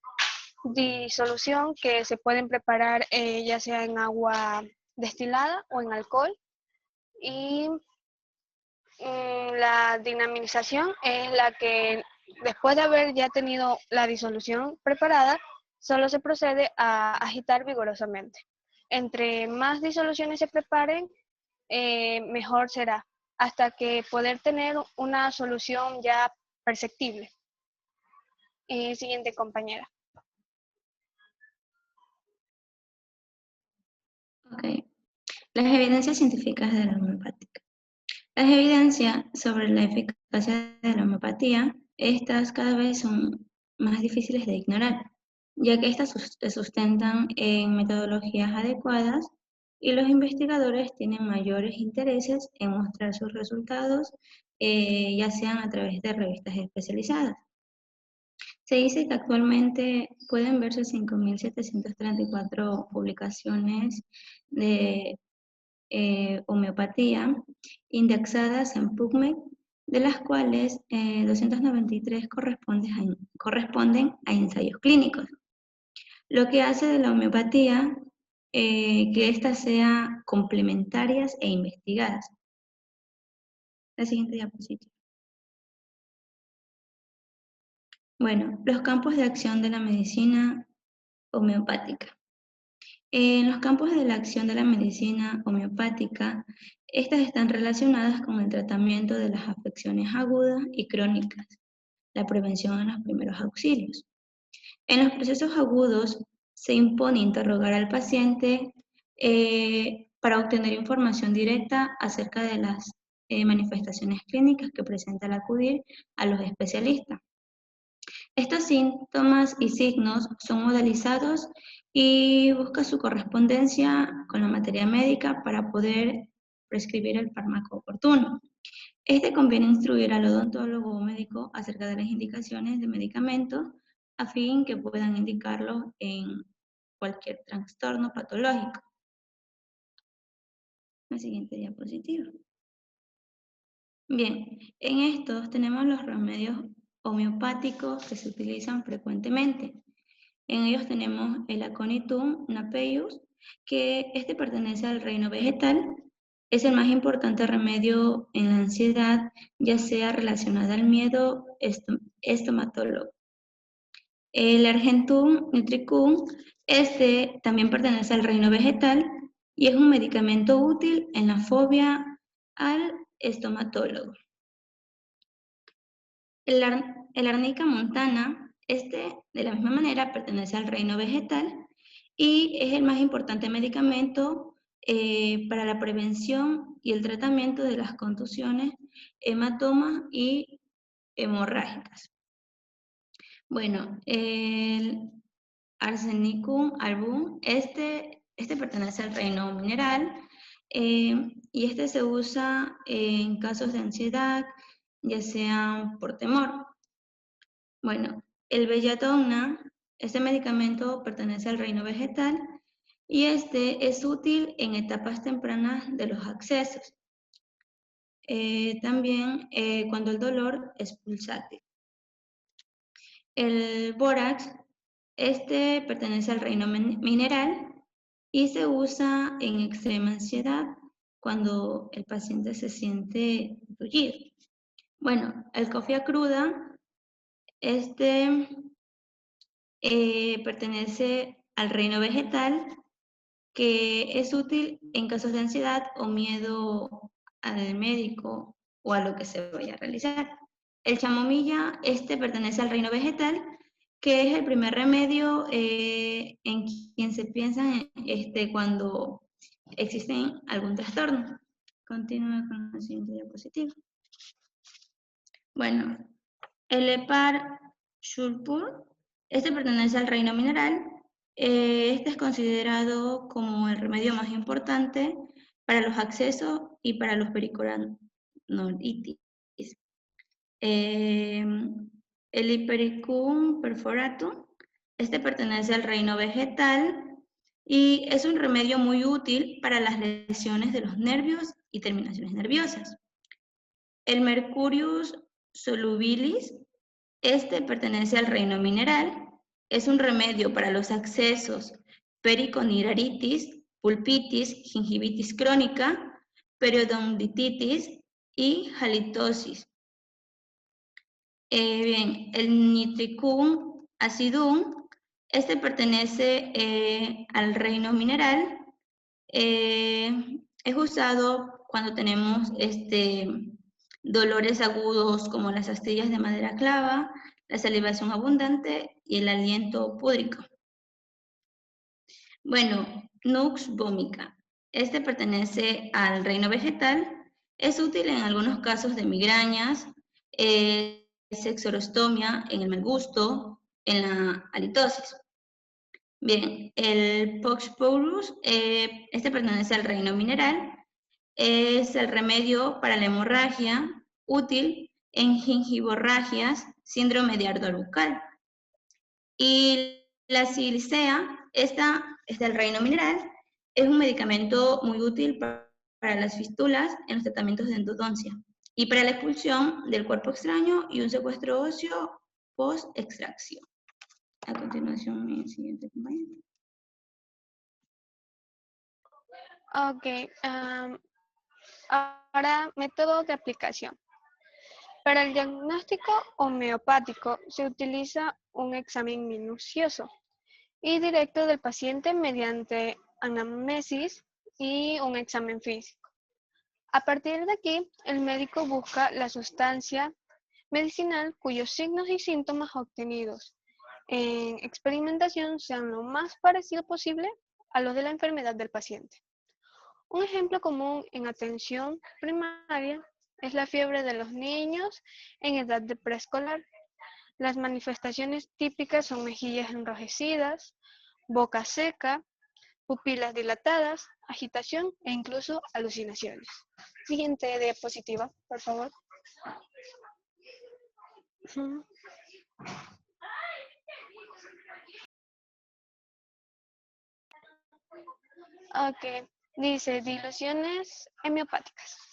disolución que se pueden preparar ya sea en agua destilada o en alcohol. Y la dinamización es la que después de haber ya tenido la disolución preparada, solo se procede a agitar vigorosamente. Entre más disoluciones se preparen, mejor será, hasta que poder tener una solución ya perceptible. Siguiente compañera. Ok. Las evidencias científicas de la homeopática. Las evidencias sobre la eficacia de la homeopatía, estas cada vez son más difíciles de ignorar, ya que estas se sustentan en metodologías adecuadas y los investigadores tienen mayores intereses en mostrar sus resultados, ya sean a través de revistas especializadas. Se dice que actualmente pueden verse 5.734 publicaciones de homeopatía indexadas en PubMed, de las cuales 293 corresponden a ensayos clínicos, lo que hace de la homeopatía que éstas sean complementarias e investigadas. La siguiente diapositiva. Bueno, los campos de acción de la medicina homeopática. En los campos de la acción de la medicina homeopática, estas están relacionadas con el tratamiento de las afecciones agudas y crónicas, la prevención en los primeros auxilios. En los procesos agudos se impone interrogar al paciente para obtener información directa acerca de las manifestaciones clínicas que presenta al acudir a los especialistas. Estos síntomas y signos son modelizados y busca su correspondencia con la materia médica para poder prescribir el fármaco oportuno. Conviene instruir al odontólogo o médico acerca de las indicaciones de medicamentos a fin que puedan indicarlo en cualquier trastorno patológico. La siguiente diapositiva. Bien, en estos tenemos los remedios homeopáticos que se utilizan frecuentemente. En ellos tenemos el Aconitum napellus, que pertenece al reino vegetal. Es el más importante remedio en la ansiedad, ya sea relacionada al miedo estomatólogo. El Argentum nutricum, también pertenece al reino vegetal y es un medicamento útil en la fobia al estomatólogo. El Arnica montana, de la misma manera pertenece al reino vegetal y es el más importante medicamento para la prevención y el tratamiento de las contusiones, hematomas y hemorrágicas. Bueno, el Arsenicum album, pertenece al reino mineral y se usa en casos de ansiedad, ya sean por temor. Bueno, el belladonna, medicamento pertenece al reino vegetal y es útil en etapas tempranas de los accesos. También cuando el dolor es pulsátil. El bórax, pertenece al reino mineral y se usa en extrema ansiedad cuando el paciente se siente tullido. Bueno, el cofia cruda, pertenece al reino vegetal, que es útil en casos de ansiedad o miedo al médico o a lo que se vaya a realizar. El chamomilla, pertenece al reino vegetal, que es el primer remedio en quien se piensa cuando existe algún trastorno. Continúa con la siguiente diapositiva. Bueno, el Hepar sulfur, pertenece al reino mineral. Es considerado como el remedio más importante para los accesos y para los pericoronitis. El Hypericum perforatum, pertenece al reino vegetal y es un remedio muy útil para las lesiones de los nervios y terminaciones nerviosas. El Mercurius solubilis, pertenece al reino mineral Es un remedio para los accesos periconidaritis, pulpitis, gingivitis crónica, periodontitis y halitosis. Bien, el nitricum acidum, este pertenece al reino mineral. Es usado cuando tenemos dolores agudos como las astillas de madera clava, la salivación abundante y el aliento púdrico. Bueno, Nux vomica. Este pertenece al reino vegetal. Es útil en algunos casos de migrañas, sexorostomia, en el mal gusto, en la halitosis. Bien, el Poxporus, este pertenece al reino mineral. Es el remedio para la hemorragia, útil en gingivorragias, síndrome de ardor bucal. Y la silicea, esta es del reino mineral, es un medicamento muy útil para las fístulas en los tratamientos de endodoncia y para la expulsión del cuerpo extraño y un secuestro óseo post-extracción. A continuación, mi siguiente compañero. Ok, ahora método de aplicación. Para el diagnóstico homeopático se utiliza un examen minucioso y directo del paciente mediante anamnesis y un examen físico. A partir de aquí, el médico busca la sustancia medicinal cuyos signos y síntomas obtenidos en experimentación sean lo más parecido posible a los de la enfermedad del paciente. Un ejemplo común en atención primaria es la fiebre de los niños en edad de preescolar. Las manifestaciones típicas son mejillas enrojecidas, boca seca, pupilas dilatadas, agitación e incluso alucinaciones. Siguiente diapositiva, por favor. Ok, dice diluciones homeopáticas.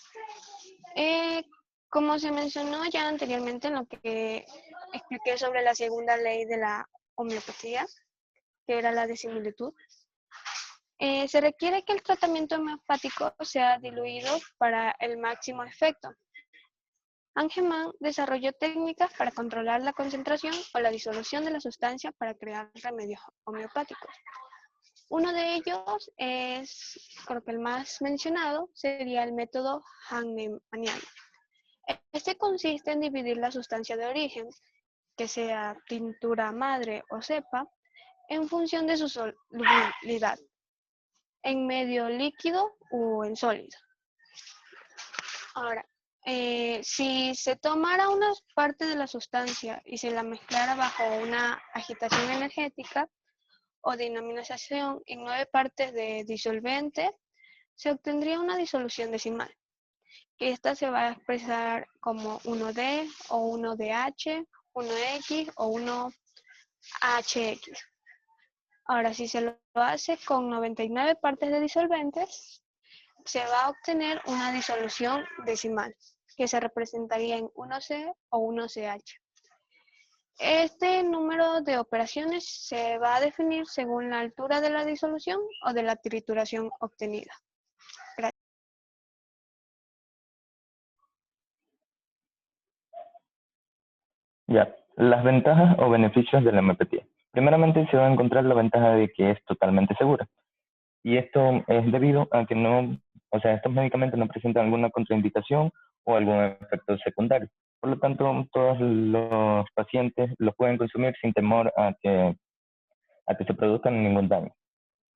Como se mencionó ya anteriormente en lo que expliqué sobre la segunda ley de la homeopatía, que era la de similitud, se requiere que el tratamiento homeopático sea diluido para el máximo efecto. Angeman desarrolló técnicas para controlar la concentración o la disolución de la sustancia para crear remedios homeopáticos. Uno de ellos es, creo que el más mencionado, sería el método hahnemanniano. Este consiste en dividir la sustancia de origen, que sea tintura madre o cepa, en función de su solubilidad, en medio líquido o en sólido. Ahora, si se tomara una parte de la sustancia y se la mezclara bajo una agitación energética o dinamización en 9 partes de disolvente, se obtendría una disolución decimal, que esta se va a expresar como 1D o 1DH, 1X o 1HX. Ahora, si se lo hace con 99 partes de disolventes, se va a obtener una disolución decimal, que se representaría en 1C o 1CH. Este número de operaciones se va a definir según la altura de la disolución o de la trituración obtenida. Gracias. Ya, las ventajas o beneficios de la homeopatía. Primeramente se va a encontrar la ventaja de que es totalmente segura. Y esto es debido a que estos medicamentos no presentan alguna contraindicación o algún efecto secundario. Por lo tanto, todos los pacientes los pueden consumir sin temor a que se produzcan ningún daño.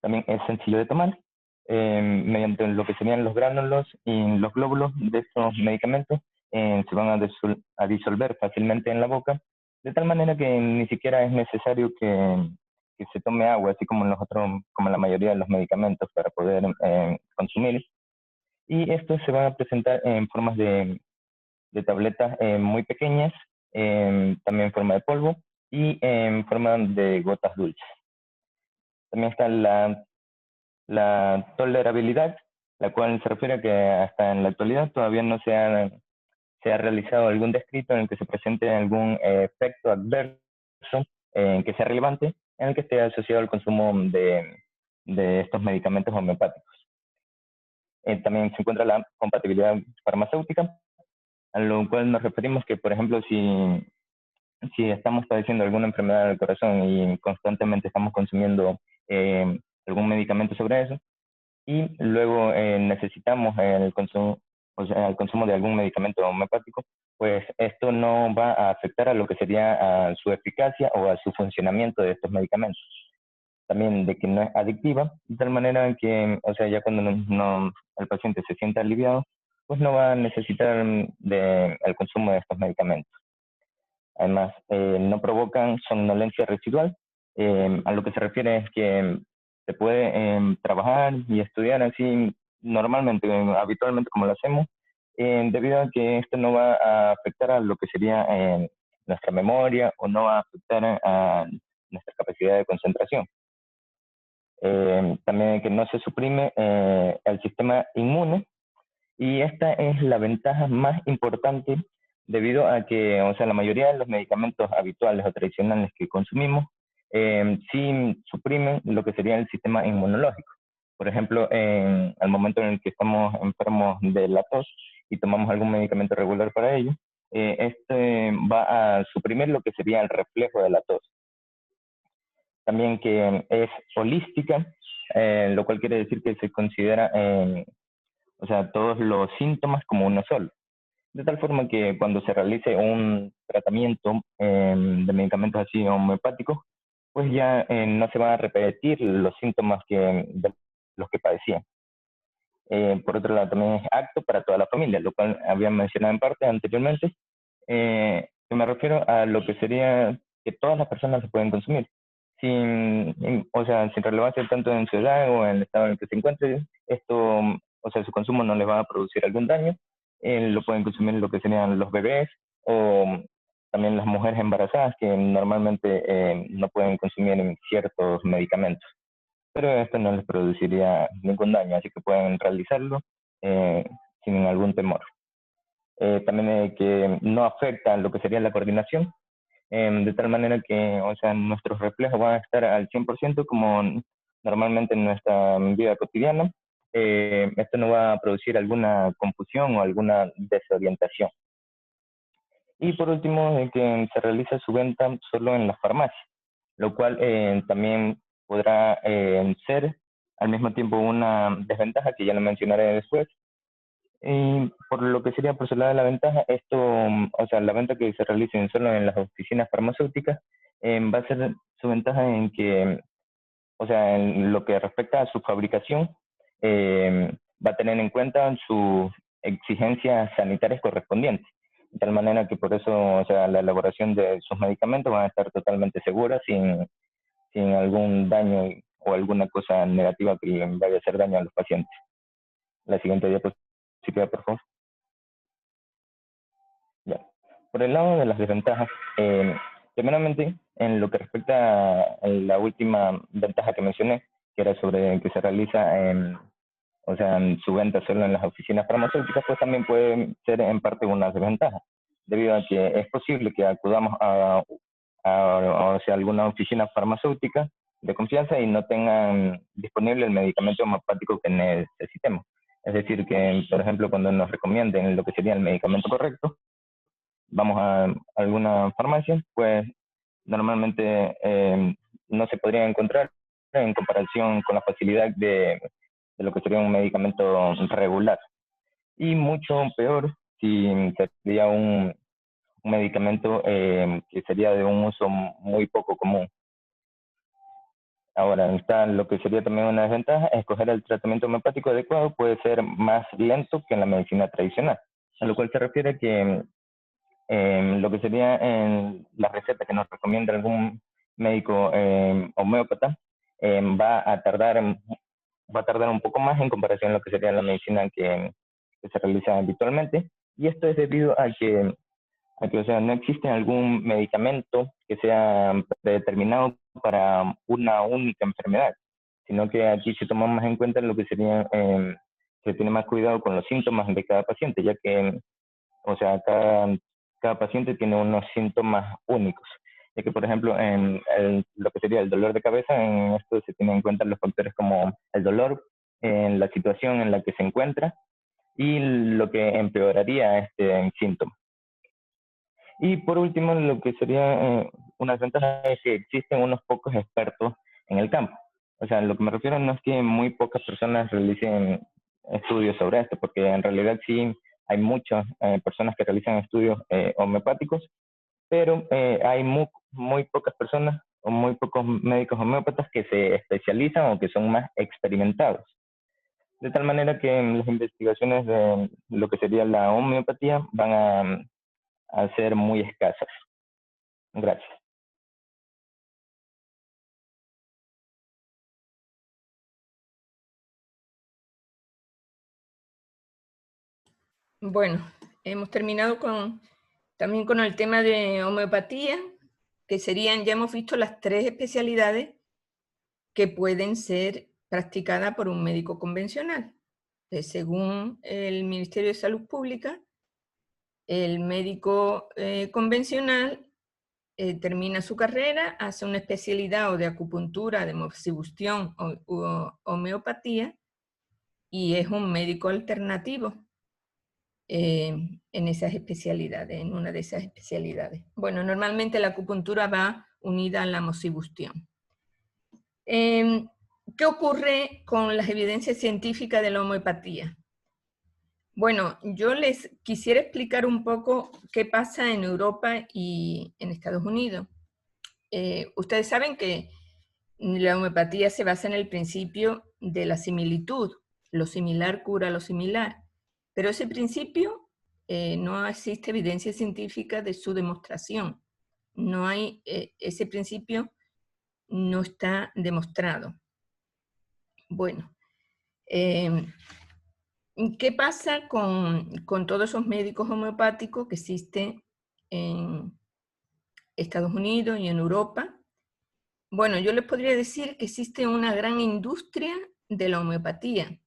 También es sencillo de tomar, mediante lo que serían los gránulos y los glóbulos de estos medicamentos se van a disolver fácilmente en la boca, de tal manera que ni siquiera es necesario que se tome agua, así como como la mayoría de los medicamentos para poder consumir. Y esto se va a presentar en formas de tabletas muy pequeñas, también en forma de polvo y en forma de gotas dulces. También está la tolerabilidad, la cual se refiere a que hasta en la actualidad todavía no se ha realizado algún descrito en el que se presente algún efecto adverso que sea relevante en el que esté asociado al consumo de estos medicamentos homeopáticos. También se encuentra la compatibilidad farmacéutica, a lo cual nos referimos que, por ejemplo, si estamos padeciendo alguna enfermedad del corazón y constantemente estamos consumiendo algún medicamento sobre eso, y luego necesitamos el consumo, o sea, el consumo de algún medicamento homeopático, pues esto no va a afectar a lo que sería a su eficacia o a su funcionamiento de estos medicamentos. También de que no es adictiva, de tal manera que, o sea, ya cuando el paciente se sienta aliviado, pues no va a necesitar el consumo de estos medicamentos. Además, no provocan somnolencia residual. A lo que se refiere es que se puede trabajar y estudiar así normalmente, habitualmente como lo hacemos, debido a que esto no va a afectar a lo que sería nuestra memoria o no va a afectar a nuestra capacidad de concentración. También que no se suprime el sistema inmune, y esta es la ventaja más importante debido a que, o sea, la mayoría de los medicamentos habituales o tradicionales que consumimos sí suprimen lo que sería el sistema inmunológico. Por ejemplo, al momento en el que estamos enfermos de la tos y tomamos algún medicamento regular para ello, este va a suprimir lo que sería el reflejo de la tos. También que es holística, lo cual quiere decir que se considera, o sea, todos los síntomas como uno solo. De tal forma que cuando se realice un tratamiento de medicamentos así homeopáticos, pues ya no se van a repetir los síntomas de los que padecían. Por otro lado, también es apto para toda la familia, lo cual había mencionado en parte anteriormente. Me refiero a lo que sería que todas las personas se pueden consumir, o sea, sin relevancia tanto en su edad o en el estado en el que se encuentre. Esto, o sea, su consumo no les va a producir algún daño. Lo pueden consumir lo que serían los bebés o también las mujeres embarazadas que normalmente no pueden consumir ciertos medicamentos, pero esto no les produciría ningún daño, así que pueden realizarlo sin algún temor. También que no afecta lo que sería la coordinación, de tal manera que, o sea, nuestros reflejos van a estar al 100% como normalmente en nuestra vida cotidiana. Esto no va a producir alguna confusión o alguna desorientación. Y por último, que se realiza su venta solo en las farmacias, lo cual también podrá ser al mismo tiempo una desventaja que ya lo mencionaré después. Y por lo que sería por su lado la ventaja, esto, o sea, la venta que se realice solo en las oficinas farmacéuticas, va a ser su ventaja en que, o sea, en lo que respecta a su fabricación, va a tener en cuenta sus exigencias sanitarias correspondientes. De tal manera que por eso, o sea, la elaboración de sus medicamentos van a estar totalmente seguras, sin algún daño o alguna cosa negativa que le vaya a hacer daño a los pacientes. La siguiente diapositiva, por favor. Ya. Por el lado de las desventajas, primeramente, en lo que respecta a la última ventaja que mencioné, que era sobre que se realiza o sea, en su venta solo en las oficinas farmacéuticas, pues también puede ser en parte una desventaja, debido a que es posible que acudamos o sea, alguna oficina farmacéutica de confianza y no tengan disponible el medicamento homeopático que necesitemos. Es decir, que, por ejemplo, cuando nos recomienden lo que sería el medicamento correcto, vamos a alguna farmacia, pues normalmente no se podría encontrar en comparación con la facilidad de lo que sería un medicamento regular. Y mucho peor si sería un medicamento que sería de un uso muy poco común. Ahora, está lo que sería también una desventaja: escoger el tratamiento homeopático adecuado puede ser más lento que en la medicina tradicional, a lo cual se refiere que lo que sería en la receta que nos recomienda algún médico homeópata va a tardar un poco más en comparación a lo que sería la medicina que se realiza habitualmente, y esto es debido a que o sea, no existe algún medicamento que sea predeterminado para una única enfermedad, sino que aquí se toma más en cuenta lo que sería, se tiene más cuidado con los síntomas de cada paciente, ya que, o sea, cada paciente tiene unos síntomas únicos. ya que por ejemplo en lo que sería el dolor de cabeza, en esto se tienen en cuenta los factores como el dolor, en la situación en la que se encuentra y lo que empeoraría este síntoma. Y por último, lo que sería una ventaja es que existen unos pocos expertos en el campo. O sea, lo que me refiero no es que muy pocas personas realicen estudios sobre esto, porque en realidad sí hay muchas personas que realizan estudios homeopáticos, pero hay muy pocas personas o muy pocos médicos homeópatas que se especializan o que son más experimentados. De tal manera que las investigaciones de lo que sería la homeopatía van a ser muy escasas. Gracias. Bueno, hemos terminado también con el tema de homeopatía, que serían, ya hemos visto las 3 especialidades que pueden ser practicadas por un médico convencional. Según el Ministerio de Salud Pública, el médico convencional termina su carrera, hace una especialidad o de acupuntura, de moxibustión o homeopatía, y es un médico alternativo en esas especialidades, en una de esas especialidades. Bueno, normalmente la acupuntura va unida a la moxibustión. ¿Qué ocurre con las evidencias científicas de la homeopatía? Bueno, yo les quisiera explicar un poco qué pasa en Europa y en Estados Unidos. Ustedes saben que la homeopatía se basa en el principio de la similitud. Lo similar cura lo similar. Pero ese principio no existe evidencia científica de su demostración. No hay, ese principio no está demostrado. Bueno, ¿qué pasa con todos esos médicos homeopáticos que existen en Estados Unidos y en Europa? Bueno, yo les podría decir que existe una gran industria de la homeopatía.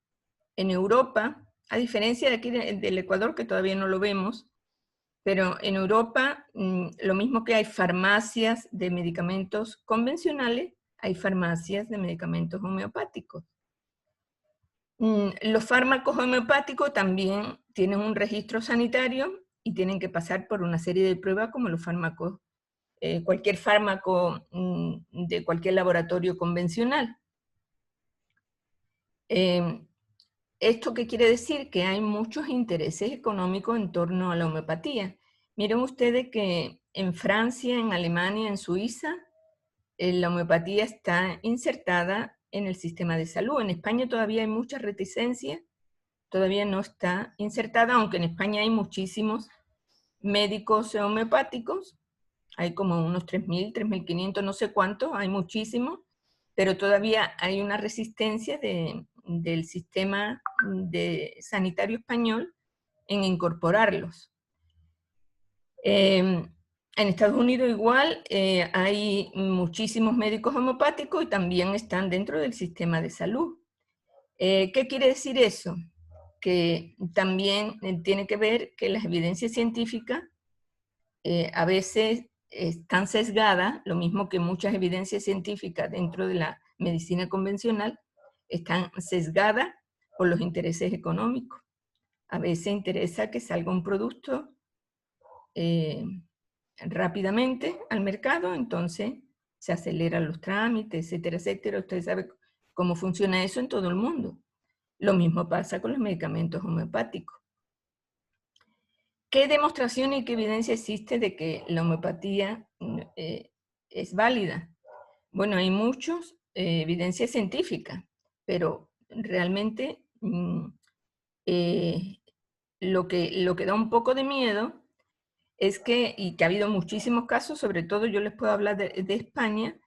En Europa, a diferencia de aquí del Ecuador, que todavía no lo vemos, pero en Europa, lo mismo que hay farmacias de medicamentos convencionales, hay farmacias de medicamentos homeopáticos. Los fármacos homeopáticos también tienen un registro sanitario y tienen que pasar por una serie de pruebas como los fármacos, cualquier fármaco de cualquier laboratorio convencional. ¿Esto qué quiere decir? Que hay muchos intereses económicos en torno a la homeopatía. Miren ustedes que en Francia, en Alemania, en Suiza, la homeopatía está insertada en el sistema de salud. En España todavía hay mucha reticencia, todavía no está insertada, aunque en España hay muchísimos médicos homeopáticos, hay como unos 3.000, 3.500, no sé cuántos, hay muchísimos, pero todavía hay una resistencia del sistema sanitario español en incorporarlos. En Estados Unidos igual hay muchísimos médicos homeopáticos y también están dentro del sistema de salud. ¿Qué quiere decir eso? Que también tiene que ver que las evidencias científicas a veces están sesgadas, lo mismo que muchas evidencias científicas dentro de la medicina convencional, están sesgadas por los intereses económicos. A veces interesa que salga un producto rápidamente al mercado, entonces se aceleran los trámites, etcétera, etcétera. Usted sabe cómo funciona eso en todo el mundo. Lo mismo pasa con los medicamentos homeopáticos. ¿Qué demostración y qué evidencia existe de que la homeopatía es válida? Bueno, hay muchas evidencias científicas, pero realmente lo que da un poco de miedo es que, y que ha habido muchísimos casos, sobre todo yo les puedo hablar de España,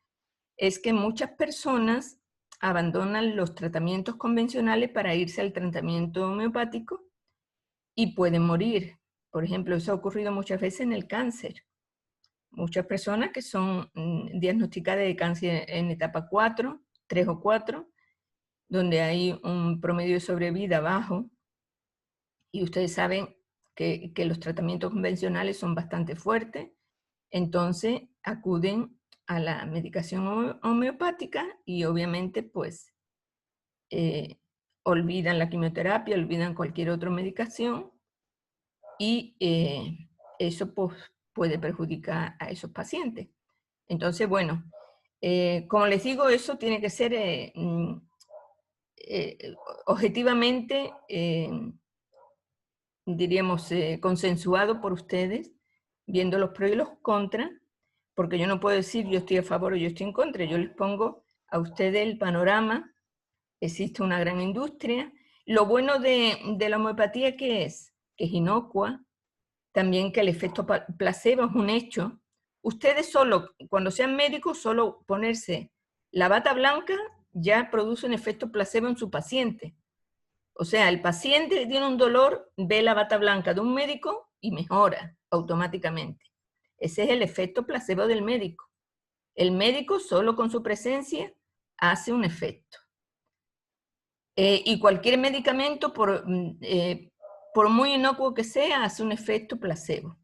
es que muchas personas abandonan los tratamientos convencionales para irse al tratamiento homeopático y pueden morir. Por ejemplo, eso ha ocurrido muchas veces en el cáncer. Muchas personas que son diagnosticadas de cáncer en etapa 4, 3 o 4, donde hay un promedio de sobrevida bajo, y ustedes saben que los tratamientos convencionales son bastante fuertes. entonces acuden a la medicación homeopática y obviamente pues olvidan la quimioterapia, olvidan cualquier otra medicación y eso pues, puede perjudicar a esos pacientes. Entonces, bueno, como les digo, eso tiene que ser objetivamente, diríamos, consensuado por ustedes, viendo los pros y los contras, porque yo no puedo decir yo estoy a favor o yo estoy en contra, yo les pongo a ustedes el panorama. Existe una gran industria. Lo bueno de la homeopatía, ¿qué es? Que es inocua, también que el efecto placebo es un hecho. Ustedes solo, cuando sean médicos, solo ponerse la bata blanca ya produce un efecto placebo en su paciente. O sea, el paciente que tiene un dolor ve la bata blanca de un médico y mejora automáticamente. Ese es el efecto placebo del médico. El médico solo con su presencia hace un efecto. Y cualquier medicamento, por muy inocuo que sea, hace un efecto placebo.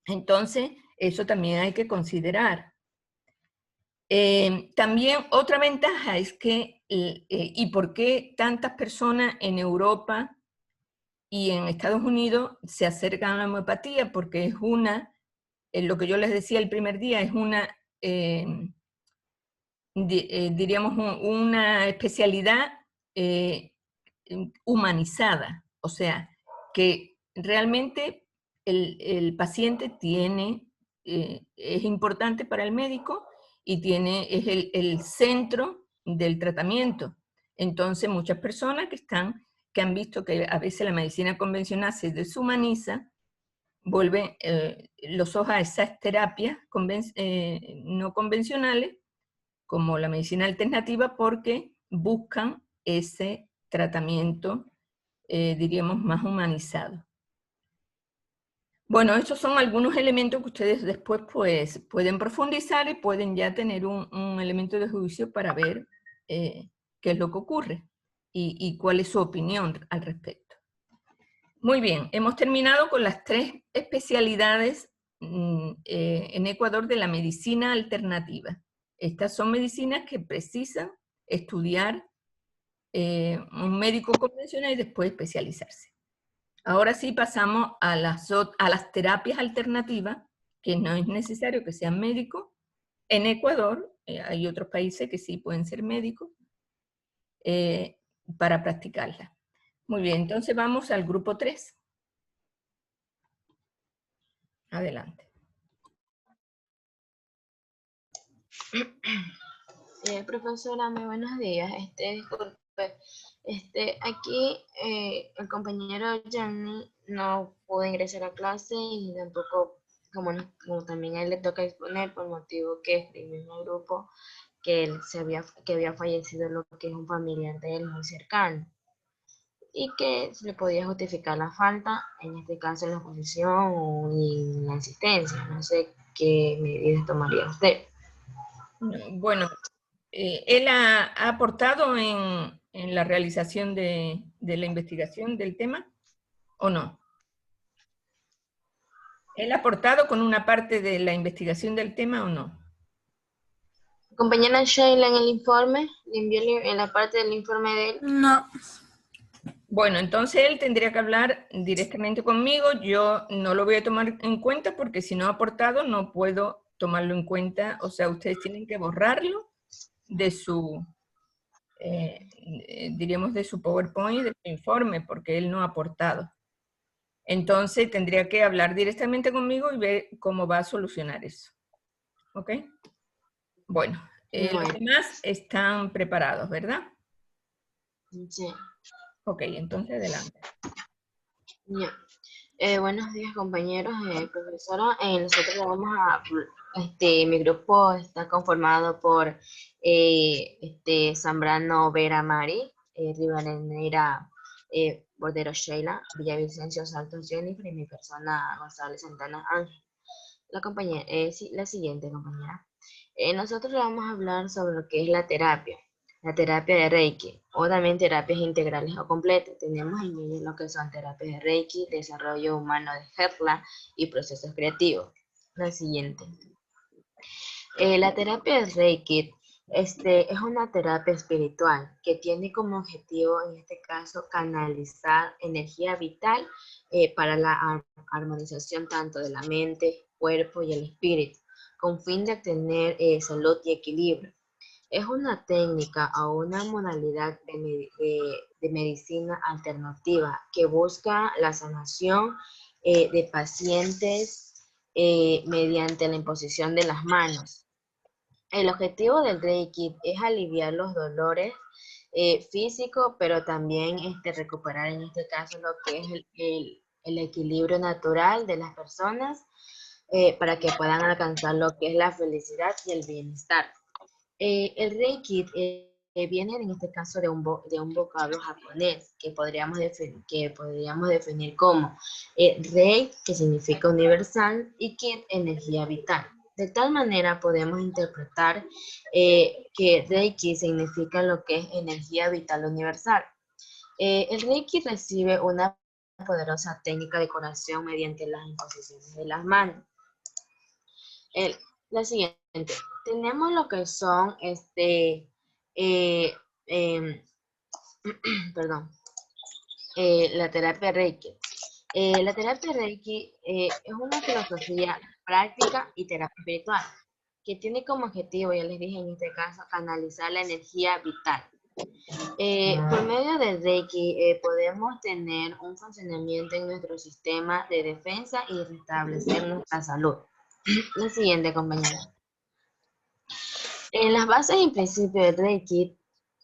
Entonces, eso también hay que considerar. También otra ventaja es que, y por qué tantas personas en Europa y en Estados Unidos se acercan a la homeopatía, porque es una, lo que yo les decía el primer día, es una, diríamos, una especialidad humanizada, o sea, que realmente el paciente tiene, es importante para el médico y es el centro del tratamiento. Entonces, muchas personas que han visto que a veces la medicina convencional se deshumaniza, vuelven los ojos a esas terapias no convencionales, como la medicina alternativa, porque buscan ese tratamiento, diríamos, más humanizado. Bueno, estos son algunos elementos que ustedes después pues, pueden profundizar y pueden ya tener un elemento de juicio para ver qué es lo que ocurre y cuál es su opinión al respecto. Muy bien, hemos terminado con las 3 especialidades en Ecuador de la medicina alternativa. Estas son medicinas que precisan estudiar un médico convencional y después especializarse. Ahora sí pasamos a las terapias alternativas, que no es necesario que sean médicos. En Ecuador hay otros países que sí pueden ser médicos para practicarlas. Muy bien, entonces vamos al grupo 3. Adelante. Profesora, muy buenos días. Disculpe, aquí el compañero Johnny no pudo ingresar a clase y tampoco, como también a él le toca exponer por motivo que es del mismo grupo, que había fallecido lo que es un familiar de él muy cercano y que se le podía justificar la falta, en este caso en la exposición o en la asistencia. No sé qué medidas tomaría usted. Bueno, él ha aportado en la realización de la investigación del tema, ¿o no? ¿Él ha aportado con una parte de la investigación del tema o no? Compañera Sheila, en el informe, le envió en la parte del informe de él. No. Bueno, entonces él tendría que hablar directamente conmigo. Yo no lo voy a tomar en cuenta porque si no ha aportado no puedo tomarlo en cuenta. O sea, ustedes tienen que borrarlo de su, diríamos, de su PowerPoint, de su informe, porque él no ha aportado. Entonces tendría que hablar directamente conmigo y ver cómo va a solucionar eso. ¿Ok? Bueno, los demás están preparados, ¿verdad? Sí. Ok, entonces adelante. Ya. Buenos días, compañeros, profesora. Nosotros vamos a, mi grupo está conformado por Zambrano Vera Mari, Rivadeneira Bordero Sheila, Villavicencio Saltos Jennifer y mi persona González Santana Ángel. La siguiente, compañera. Nosotros vamos a hablar sobre lo que es la terapia de Reiki, o también terapias integrales o completas. Tenemos en ello lo que son terapias de Reiki, desarrollo humano de Herla y procesos creativos. La siguiente. La terapia de Reiki es una terapia espiritual que tiene como objetivo, en este caso, canalizar energía vital para la armonización tanto de la mente, cuerpo y el espíritu, con fin de obtener salud y equilibrio. Es una técnica o una modalidad de medicina alternativa que busca la sanación de pacientes mediante la imposición de las manos. El objetivo del Reiki es aliviar los dolores físicos, pero también recuperar en este caso lo que es el equilibrio natural de las personas para que puedan alcanzar lo que es la felicidad y el bienestar. El Reiki viene en este caso de un vocablo japonés que podríamos definir como Rei, que significa universal, y Kit, energía vital. De tal manera podemos interpretar que Reiki significa lo que es energía vital universal. El Reiki recibe una poderosa técnica de curación mediante las imposiciones de las manos. La siguiente, tenemos lo que son la terapia Reiki. La terapia Reiki es una filosofía práctica y terapia espiritual que tiene como objetivo, ya les dije en este caso, canalizar la energía vital. Por medio del Reiki podemos tener un funcionamiento en nuestro sistema de defensa y restablecer nuestra salud. La siguiente, compañera. En las bases y principios del Reiki,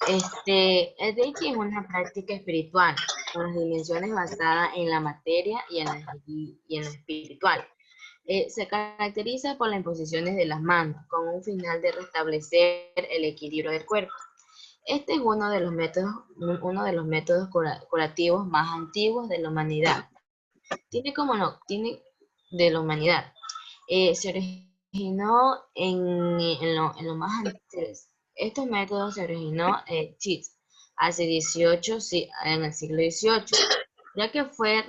el Reiki es una práctica espiritual con las dimensiones basadas en la materia y en lo espiritual. Se caracteriza por las imposiciones de las manos con un final de restablecer el equilibrio del cuerpo. Este es uno de los métodos curativos más antiguos de la humanidad. Se originó en lo más antiguo. Estos métodos se originó en el siglo XVIII, ya que fue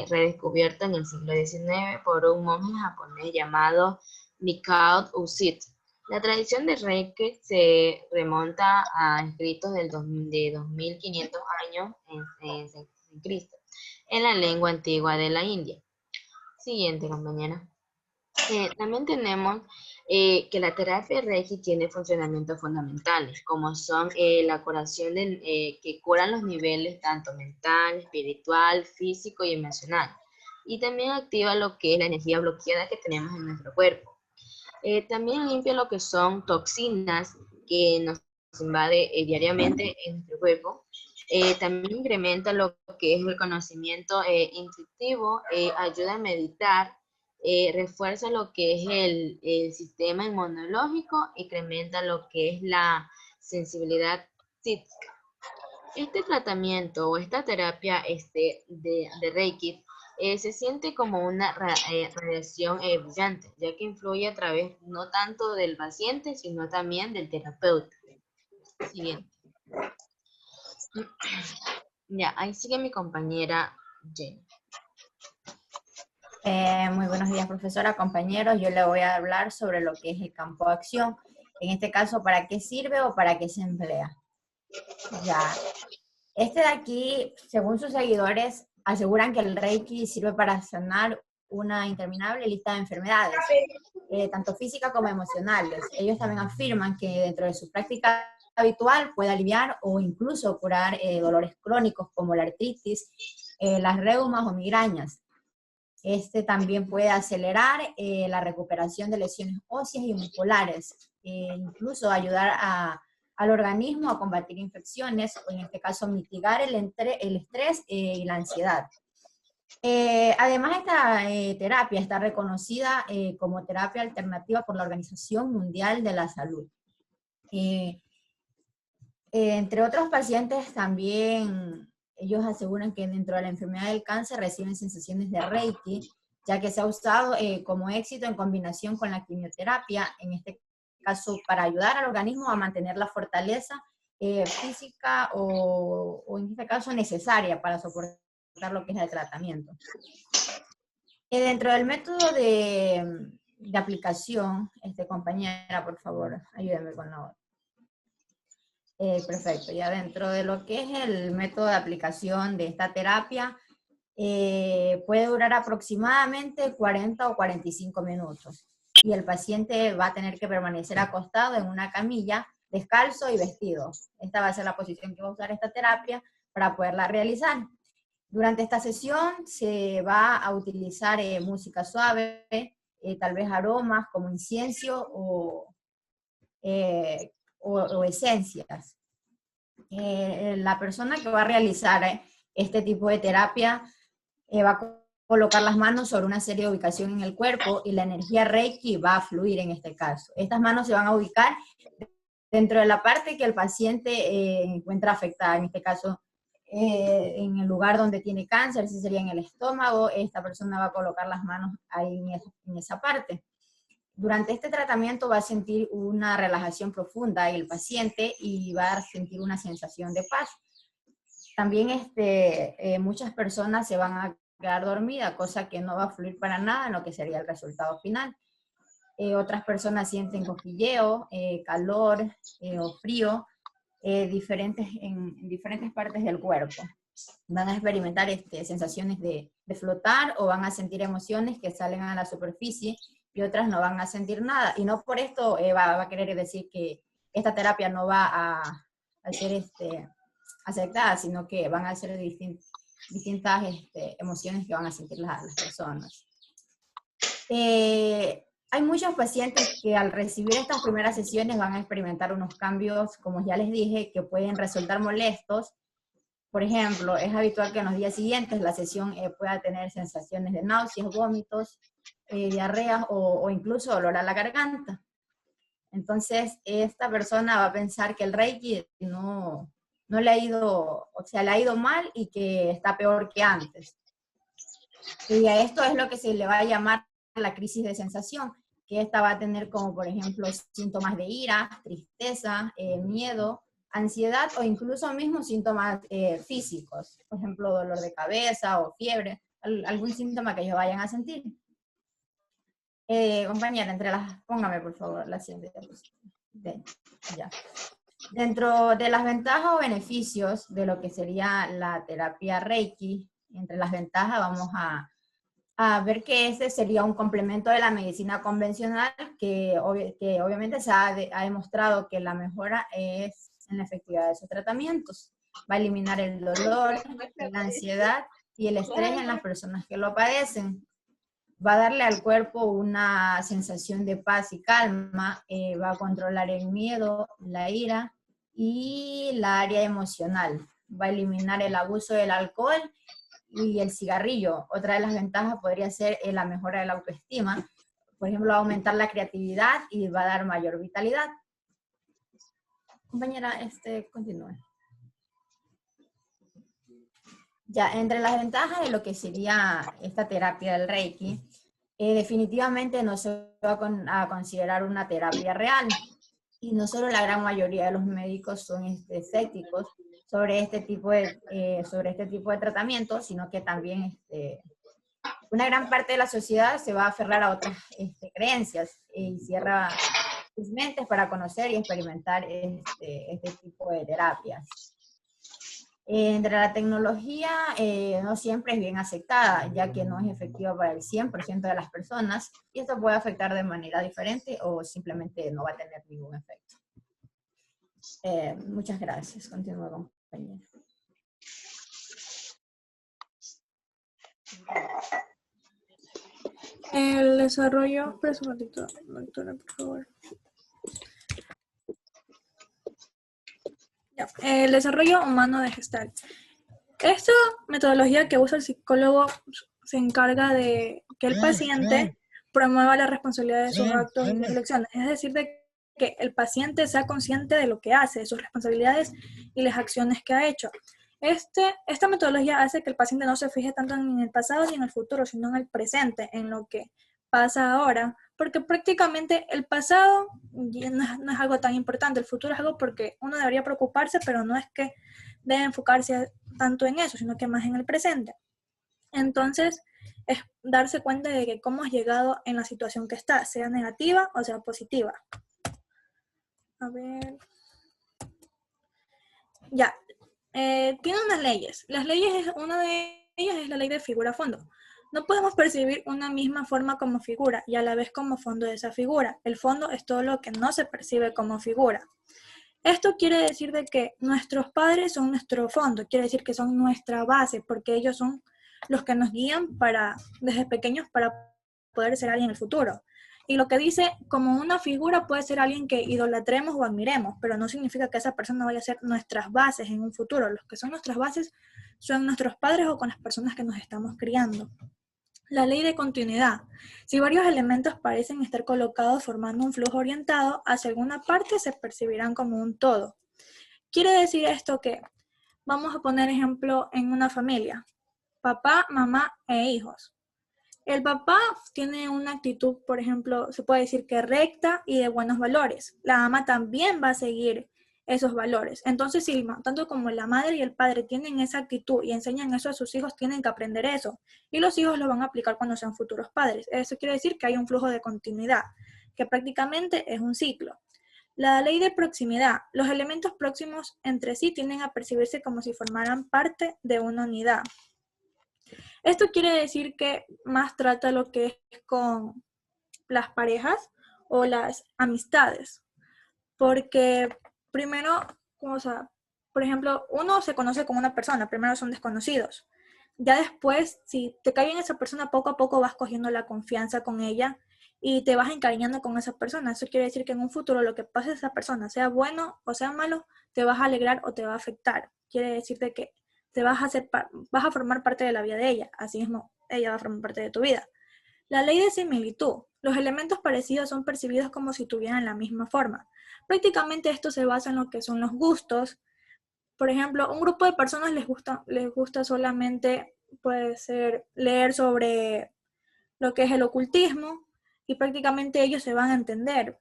redescubierto en el siglo XIX por un monje japonés llamado Mikao Usui. La tradición de Reiki se remonta a escritos de 2500 años en Cristo, en la lengua antigua de la India. Siguiente, compañera. También tenemos que la terapia Reiki tiene funcionamientos fundamentales, como son la curación que curan los niveles tanto mental, espiritual, físico y emocional. Y también activa lo que es la energía bloqueada que tenemos en nuestro cuerpo. También limpia lo que son toxinas que nos invade diariamente en nuestro cuerpo. También incrementa lo que es el conocimiento intuitivo, ayuda a meditar, refuerza lo que es el sistema inmunológico, incrementa lo que es la sensibilidad psíquica. Este tratamiento o esta terapia de Reiki se siente como una radiación brillante, ya que influye a través no tanto del paciente, sino también del terapeuta. Siguiente. Ya, ahí sigue mi compañera Jenny. Muy buenos días, profesora, compañeros. Yo le voy a hablar sobre lo que es el campo de acción. En este caso, ¿para qué sirve o para qué se emplea? Ya. Este de aquí, según sus seguidores, aseguran que el Reiki sirve para sanar una interminable lista de enfermedades, tanto físicas como emocionales. Ellos también afirman que dentro de su práctica habitual puede aliviar o incluso curar dolores crónicos como la artritis, las reumas o migrañas. Este también puede acelerar la recuperación de lesiones óseas y musculares, incluso ayudar al organismo a combatir infecciones, o en este caso mitigar el estrés y la ansiedad. Además, esta terapia está reconocida como terapia alternativa por la Organización Mundial de la Salud. Entre otros pacientes también, ellos aseguran que dentro de la enfermedad del cáncer reciben sensaciones de Reiki, ya que se ha usado como éxito en combinación con la quimioterapia, en este caso para ayudar al organismo a mantener la fortaleza física o en este caso necesaria para soportar lo que es el tratamiento. Dentro del método de de aplicación, compañera, por favor, ayúdenme con la otra. Perfecto, ya dentro de lo que es el método de aplicación de esta terapia, puede durar aproximadamente 40 o 45 minutos. Y el paciente va a tener que permanecer acostado en una camilla, descalzo y vestido. Esta va a ser la posición que va a usar esta terapia para poderla realizar. Durante esta sesión se va a utilizar música suave, tal vez aromas como incienso o esencias. La persona que va a realizar este tipo de terapia va a colocar las manos sobre una serie de ubicación en el cuerpo y la energía Reiki va a fluir en este caso. Estas manos se van a ubicar dentro de la parte que el paciente encuentra afectada, en este caso en el lugar donde tiene cáncer, si sería en el estómago, esta persona va a colocar las manos ahí en esa parte. Durante este tratamiento va a sentir una relajación profunda el paciente y va a sentir una sensación de paz. También muchas personas se van a quedar dormidas, cosa que no va a fluir para nada en lo que sería el resultado final. Otras personas sienten cosquilleo, calor o frío, en diferentes partes del cuerpo. Van a experimentar sensaciones de flotar o van a sentir emociones que salen a la superficie y otras no van a sentir nada. Y no por esto va a querer decir que esta terapia no va a ser aceptada, sino que van a ser distintas emociones que van a sentir las personas. Hay muchos pacientes que al recibir estas primeras sesiones van a experimentar unos cambios, como ya les dije, que pueden resultar molestos. Por ejemplo, es habitual que en los días siguientes la sesión pueda tener sensaciones de náuseas, vómitos, diarreas o incluso dolor a la garganta. Entonces, esta persona va a pensar que el Reiki no le ha ido, o sea, le ha ido mal y que está peor que antes. Y a esto es lo que se le va a llamar la crisis de sensación, que esta va a tener como, por ejemplo, síntomas de ira, tristeza, miedo, ansiedad o incluso mismo síntomas físicos, por ejemplo, dolor de cabeza o fiebre, algún síntoma que ellos vayan a sentir. Compañera, póngame por favor la siguiente diapositiva. Ya. Dentro de las ventajas o beneficios de lo que sería la terapia Reiki, entre las ventajas vamos a ver que este sería un complemento de la medicina convencional que obviamente se ha demostrado que la mejora es en la efectividad de sus tratamientos. Va a eliminar el dolor, la ansiedad y el estrés en las personas que lo padecen. Va a darle al cuerpo una sensación de paz y calma, va a controlar el miedo, la ira y la área emocional. Va a eliminar el abuso del alcohol y el cigarrillo. Otra de las ventajas podría ser la mejora de la autoestima. Por ejemplo, va a aumentar la creatividad y va a dar mayor vitalidad. Compañera, continúe. Ya, entre las ventajas de lo que sería esta terapia del Reiki, definitivamente no se va a considerar una terapia real. Y no solo la gran mayoría de los médicos son escépticos sobre este tipo de tratamiento, sino que también una gran parte de la sociedad se va a aferrar a otras creencias y cierra sus mentes para conocer y experimentar este tipo de terapias. Entre la tecnología no siempre es bien aceptada, ya que no es efectiva para el 100% de las personas, y esto puede afectar de manera diferente o simplemente no va a tener ningún efecto. Muchas gracias. Continúa, compañera. El desarrollo, espera un momentito, doctora, por favor. Ya. El desarrollo humano de Gestalt. Esta metodología que usa el psicólogo se encarga de que el paciente promueva la responsabilidad de sus actos y elecciones, es decir, de que el paciente sea consciente de lo que hace, de sus responsabilidades y las acciones que ha hecho. Esta metodología hace que el paciente no se fije tanto ni en el pasado ni en el futuro, sino en el presente, en lo que pasa ahora, porque prácticamente el pasado no es algo tan importante, el futuro es algo porque uno debería preocuparse, pero no es que debe enfocarse tanto en eso, sino que más en el presente. Entonces, es darse cuenta de que cómo has llegado en la situación que está, sea negativa o sea positiva. A ver. Ya. Tiene unas leyes. Las leyes, una de ellas es la ley de figura-fondo. No podemos percibir una misma forma como figura y a la vez como fondo de esa figura. El fondo es todo lo que no se percibe como figura. Esto quiere decir de que nuestros padres son nuestro fondo, quiere decir que son nuestra base, porque ellos son los que nos guían desde pequeños para poder ser alguien en el futuro. Y lo que dice, como una figura puede ser alguien que idolatremos o admiremos, pero no significa que esa persona vaya a ser nuestras bases en un futuro. Los que son nuestras bases son nuestros padres o con las personas que nos estamos criando. La ley de continuidad. Si varios elementos parecen estar colocados formando un flujo orientado hacia alguna parte, se percibirán como un todo. Quiere decir esto que, vamos a poner ejemplo en una familia, papá, mamá e hijos. El papá tiene una actitud, por ejemplo, se puede decir que recta y de buenos valores. La mamá también va a seguir esos valores. Entonces, si tanto como la madre y el padre tienen esa actitud y enseñan eso a sus hijos, tienen que aprender eso. Y los hijos lo van a aplicar cuando sean futuros padres. Eso quiere decir que hay un flujo de continuidad, que prácticamente es un ciclo. La ley de proximidad. Los elementos próximos entre sí tienden a percibirse como si formaran parte de una unidad. Esto quiere decir que más trata lo que es con las parejas o las amistades. Porque primero, por ejemplo, uno se conoce como una persona, primero son desconocidos. Ya después, si te cae bien esa persona, poco a poco vas cogiendo la confianza con ella y te vas encariñando con esa persona. Eso quiere decir que en un futuro lo que pase a esa persona, sea bueno o sea malo, te vas a alegrar o te va a afectar. Quiere decirte que vas a formar parte de la vida de ella, así mismo ella va a formar parte de tu vida. La ley de similitud. Los elementos parecidos son percibidos como si tuvieran la misma forma. Prácticamente esto se basa en lo que son los gustos. Por ejemplo, un grupo de personas les gusta solamente, puede ser, leer sobre lo que es el ocultismo y prácticamente ellos se van a entender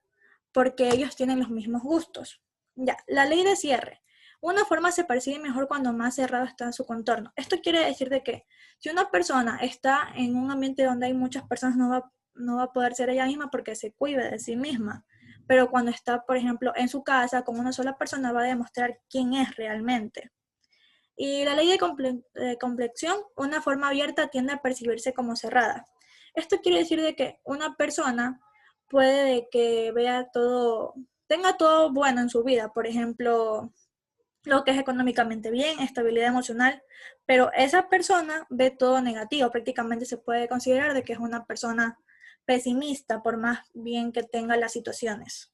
porque ellos tienen los mismos gustos. Ya, la ley de cierre. Una forma se percibe mejor cuando más cerrado está en su contorno. Esto quiere decir de que si una persona está en un ambiente donde hay muchas personas, no va a poder ser ella misma porque se cuida de sí misma. Pero cuando está, por ejemplo, en su casa con una sola persona, va a demostrar quién es realmente. Y la ley de complexión, una forma abierta tiende a percibirse como cerrada. Esto quiere decir de que una persona puede que tenga todo bueno en su vida, por ejemplo, lo que es económicamente bien, estabilidad emocional, pero esa persona ve todo negativo, prácticamente se puede considerar de que es una persona pesimista, por más bien que tenga las situaciones.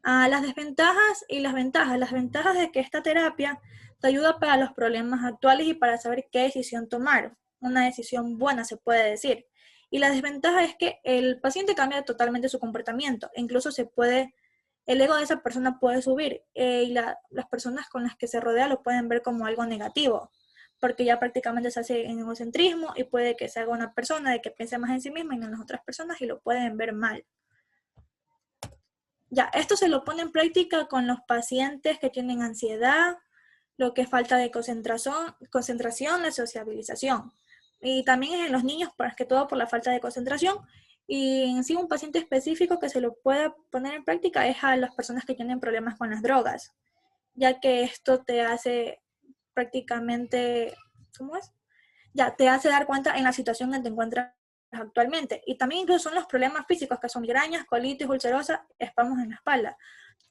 Las desventajas y las ventajas. Las ventajas de que esta terapia te ayuda para los problemas actuales y para saber qué decisión tomar. Una decisión buena, se puede decir. Y la desventaja es que el paciente cambia totalmente su comportamiento. Incluso el ego de esa persona puede subir y las personas con las que se rodea lo pueden ver como algo negativo, porque ya prácticamente se hace en egocentrismo y puede que se haga una persona de que piense más en sí misma y no en las otras personas y lo pueden ver mal. Ya, esto se lo pone en práctica con los pacientes que tienen ansiedad, lo que es falta de concentración, la sociabilización. Y también es en los niños, más que todo por la falta de concentración. Y en sí un paciente específico que se lo pueda poner en práctica es a las personas que tienen problemas con las drogas, ya que esto te hace prácticamente, ¿cómo es? Ya te hace dar cuenta en la situación en que te encuentras actualmente. Y también incluso son los problemas físicos, que son migrañas, colitis ulcerosa, espasmos en la espalda.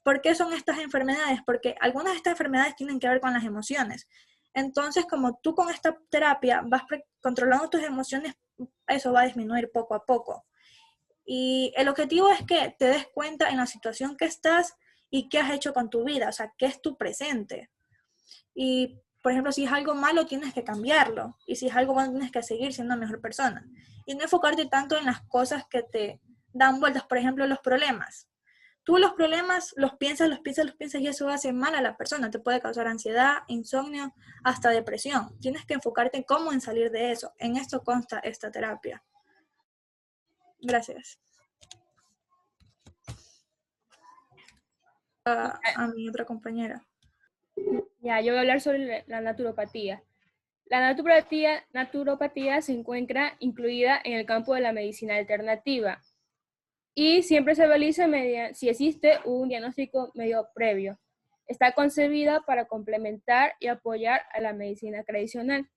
¿Por qué son estas enfermedades? Porque algunas de estas enfermedades tienen que ver con las emociones. Entonces, como tú con esta terapia vas controlando tus emociones, eso va a disminuir poco a poco. Y el objetivo es que te des cuenta en la situación que estás y qué has hecho con tu vida, o sea, qué es tu presente. Y, por ejemplo, si es algo malo, tienes que cambiarlo. Y si es algo bueno, tienes que seguir siendo una mejor persona. Y no enfocarte tanto en las cosas que te dan vueltas, por ejemplo, los problemas. Tú los problemas los piensas y eso hace mal a la persona. Te puede causar ansiedad, insomnio, hasta depresión. Tienes que enfocarte en cómo salir de eso. En esto consta esta terapia. Gracias. A mi otra compañera. Ya, yo voy a hablar sobre la naturopatía. La naturopatía se encuentra incluida en el campo de la medicina alternativa y siempre se realiza si existe un diagnóstico medio previo. Está concebida para complementar y apoyar a la medicina tradicional.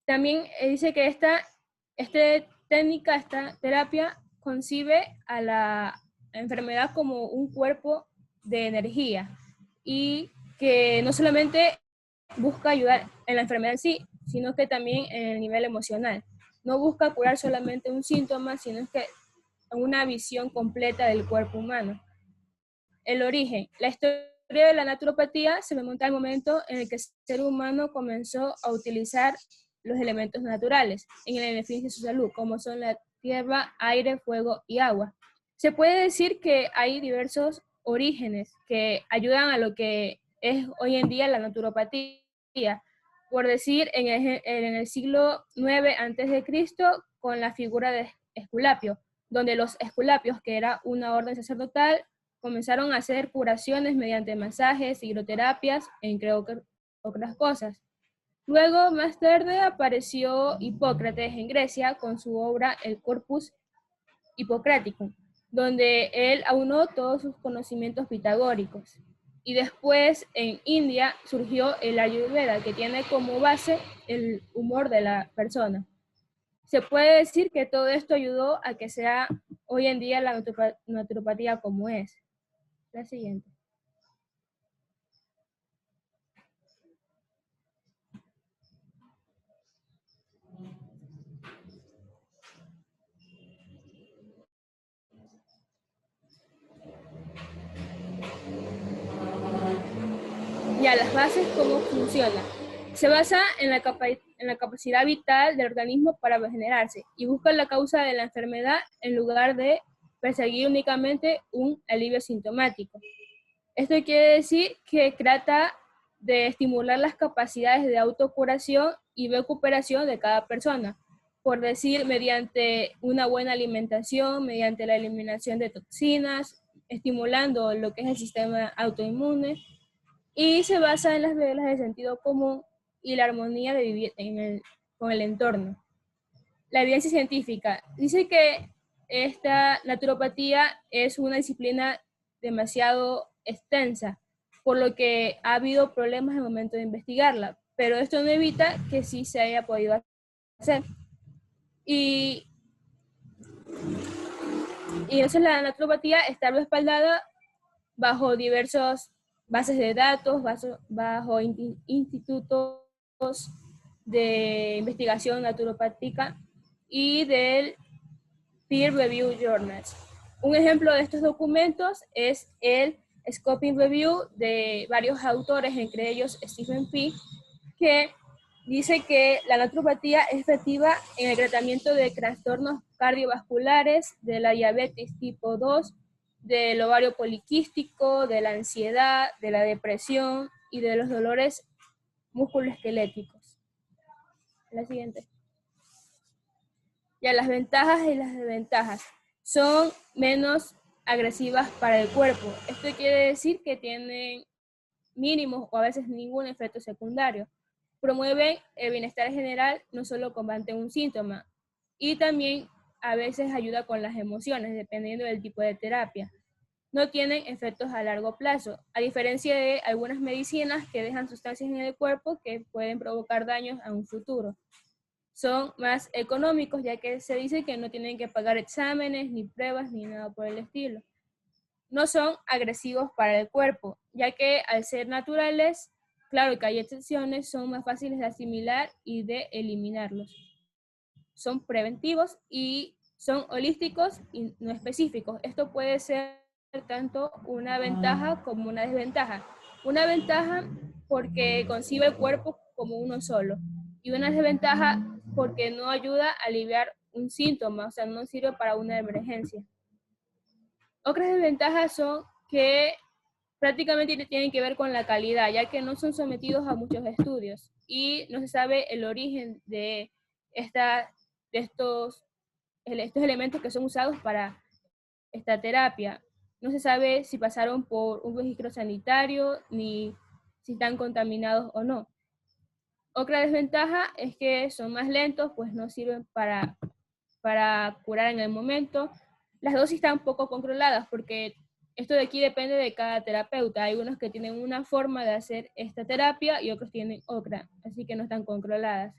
También dice que esta terapia concibe a la enfermedad como un cuerpo de energía y que no solamente busca ayudar en la enfermedad en sí, sino que también en el nivel emocional. No busca curar solamente un síntoma, sino que una visión completa del cuerpo humano. El origen. La historia de la naturopatía se remonta al momento en el que el ser humano comenzó a utilizar los elementos naturales en el beneficio de su salud, como son la tierra, aire, fuego y agua. Se puede decir que hay diversos orígenes que ayudan a lo que es hoy en día la naturopatía. Por decir, en el siglo IX a.C., con la figura de Esculapio, donde los esculapios, que era una orden sacerdotal, comenzaron a hacer curaciones mediante masajes, hidroterapias, entre otras cosas. Luego, más tarde, apareció Hipócrates en Grecia con su obra El Corpus Hippocraticum, donde él aunó todos sus conocimientos pitagóricos. Y después, en India, surgió el Ayurveda, que tiene como base el humor de la persona. Se puede decir que todo esto ayudó a que sea hoy en día la naturopatía como es. La siguiente. Ya, las bases, ¿cómo funciona? Se basa en la capacidad vital del organismo para regenerarse y busca la causa de la enfermedad en lugar de perseguir únicamente un alivio sintomático. Esto quiere decir que trata de estimular las capacidades de autocuración y recuperación de cada persona, por decir, mediante una buena alimentación, mediante la eliminación de toxinas, estimulando lo que es el sistema autoinmune, y se basa en las reglas de sentido común y la armonía de vivir con el entorno. La evidencia científica dice que esta naturopatía es una disciplina demasiado extensa, por lo que ha habido problemas en el momento de investigarla, pero esto no evita que sí se haya podido hacer. Y entonces la naturopatía está respaldada bajo diversas bases de datos, bajo institutos de investigación naturopática y del Peer Review Journals. Un ejemplo de estos documentos es el Scoping Review de varios autores, entre ellos Stephen P., que dice que la naturopatía es efectiva en el tratamiento de trastornos cardiovasculares, de la diabetes tipo 2, del ovario poliquístico, de la ansiedad, de la depresión y de los dolores musculoesqueléticos. La siguiente. Ya, las ventajas y las desventajas. Son menos agresivas para el cuerpo. Esto quiere decir que tienen mínimos o a veces ningún efecto secundario. Promueven el bienestar general, no solo combaten un síntoma. Y también a veces ayuda con las emociones, dependiendo del tipo de terapia. No tienen efectos a largo plazo, a diferencia de algunas medicinas que dejan sustancias en el cuerpo que pueden provocar daños a un futuro. Son más económicos, ya que se dice que no tienen que pagar exámenes, ni pruebas, ni nada por el estilo. No son agresivos para el cuerpo, ya que al ser naturales, claro que hay excepciones, son más fáciles de asimilar y de eliminarlos. Son preventivos y son holísticos y no específicos. Esto puede ser tanto una ventaja como una desventaja. Una ventaja porque concibe el cuerpo como uno solo, y una desventaja porque no ayuda a aliviar un síntoma, o sea, no sirve para una emergencia. Otras desventajas son que prácticamente tienen que ver con la calidad, ya que no son sometidos a muchos estudios y no se sabe el origen de estos elementos que son usados para esta terapia. No se sabe si pasaron por un registro sanitario ni si están contaminados o no. Otra desventaja es que son más lentos, pues no sirven para curar en el momento. Las dosis están poco controladas porque esto de aquí depende de cada terapeuta. Hay unos que tienen una forma de hacer esta terapia y otros tienen otra, así que no están controladas.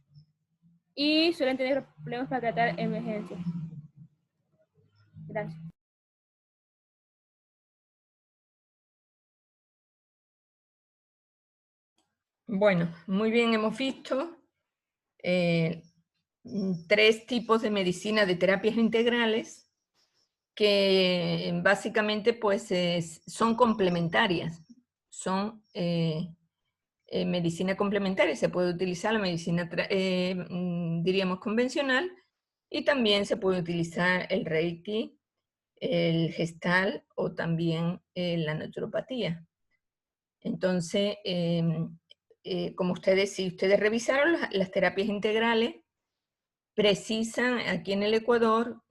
Y suelen tener problemas para tratar emergencias. Gracias. Bueno, muy bien, hemos visto 3 tipos de medicina de terapias integrales que básicamente pues son complementarias, son medicina complementaria. Se puede utilizar la medicina, diríamos, convencional, y también se puede utilizar el Reiki, el Gestalt o también la naturopatía. Entonces, como si ustedes revisaron, las terapias integrales precisan aquí en el Ecuador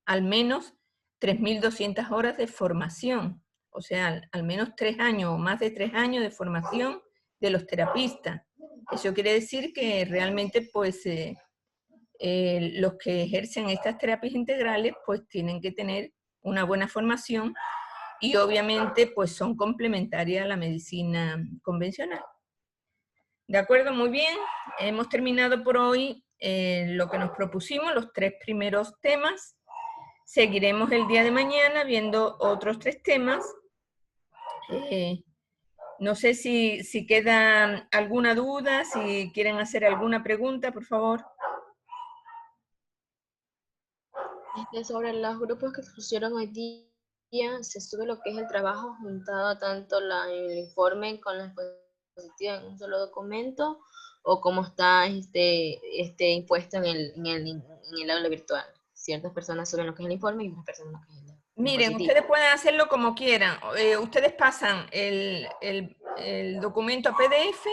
al menos 3.200 horas de formación, o sea, al menos 3 años o más de 3 años de formación de los terapistas. Eso quiere decir que realmente pues los que ejercen estas terapias integrales pues tienen que tener una buena formación y obviamente pues son complementarias a la medicina convencional. De acuerdo, muy bien. Hemos terminado por hoy lo que nos propusimos, los 3 primeros temas. Seguiremos el día de mañana viendo otros 3 temas. No sé si queda alguna duda, si quieren hacer alguna pregunta, por favor. Sobre los grupos que pusieron hoy día, se sube lo que es el trabajo juntado tanto el informe con la diapositiva en un solo documento, o cómo está impuesto en el aula virtual. Ciertas personas suben lo que es el informe y otras personas lo que es el Miren, ustedes pueden hacerlo como quieran. Ustedes pasan el documento a PDF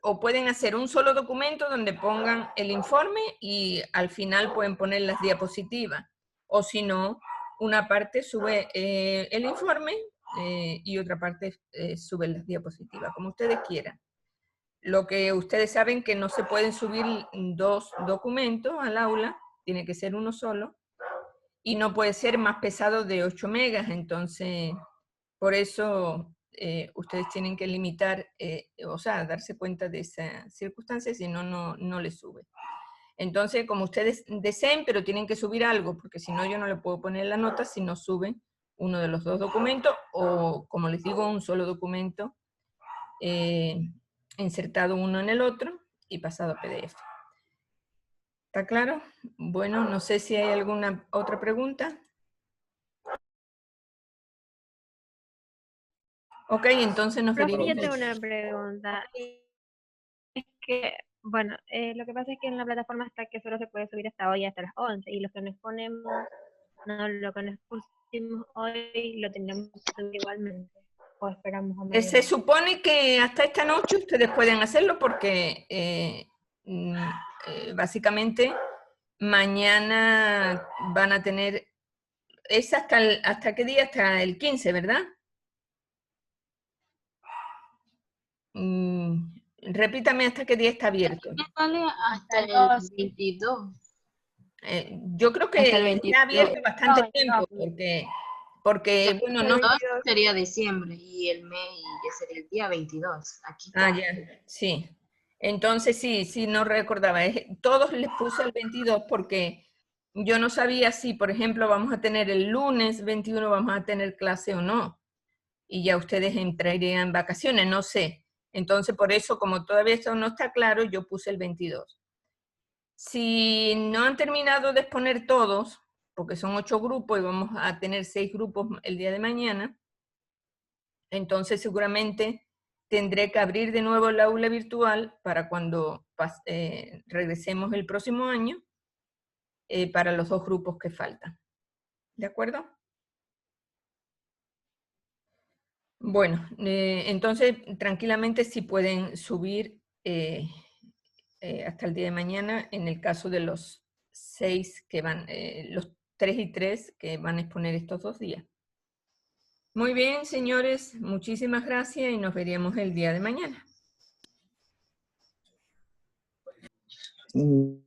o pueden hacer un solo documento donde pongan el informe y al final pueden poner las diapositivas. O si no, una parte sube el informe y otra parte sube las diapositivas, como ustedes quieran. Lo que ustedes saben que no se pueden subir 2 documentos al aula, tiene que ser uno solo. Y no puede ser más pesado de 8 megas, entonces por eso ustedes tienen que limitar, o sea, darse cuenta de esa circunstancia, si no, no les sube. Entonces, como ustedes deseen, pero tienen que subir algo, porque si no yo no le puedo poner la nota si no suben uno de los 2 documentos, o como les digo, un solo documento insertado uno en el otro y pasado a PDF. ¿Está claro? Bueno, no sé si hay alguna otra pregunta. Ok, entonces nos veríamos. Yo tengo una pregunta. Es que, bueno, lo que pasa es que en la plataforma está que solo se puede subir hasta hoy, hasta las 11, y lo que nos ponemos, no, lo que nos pusimos hoy, lo tenemos que subir igualmente. O esperamos a mañana. Se supone que hasta esta noche ustedes pueden hacerlo porque básicamente mañana van a tener, es hasta qué día, hasta el 15, ¿verdad? Repítame hasta qué día está abierto. Hasta el 22. Yo creo que está abierto bastante tiempo, porque bueno, no sería diciembre y el mes ya sería el día 22. Aquí está. Ah, ya, sí. Entonces sí, no recordaba. Todos les puse el 22 porque yo no sabía si, por ejemplo, vamos a tener el lunes 21, vamos a tener clase o no. Y ya ustedes entrarían en vacaciones, no sé. Entonces, por eso, como todavía esto no está claro, yo puse el 22. Si no han terminado de exponer todos, porque son 8 grupos y vamos a tener 6 grupos el día de mañana, entonces seguramente tendré que abrir de nuevo el aula virtual para cuando regresemos el próximo año para los 2 grupos que faltan. ¿De acuerdo? Bueno, entonces tranquilamente sí pueden subir hasta el día de mañana en el caso de los 6 que van, los 3 y 3 que van a exponer estos 2 días. Muy bien, señores, muchísimas gracias y nos veríamos el día de mañana.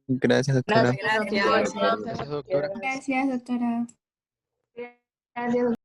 Gracias, doctora. Gracias. Gracias, doctora. Gracias, doctora. Gracias,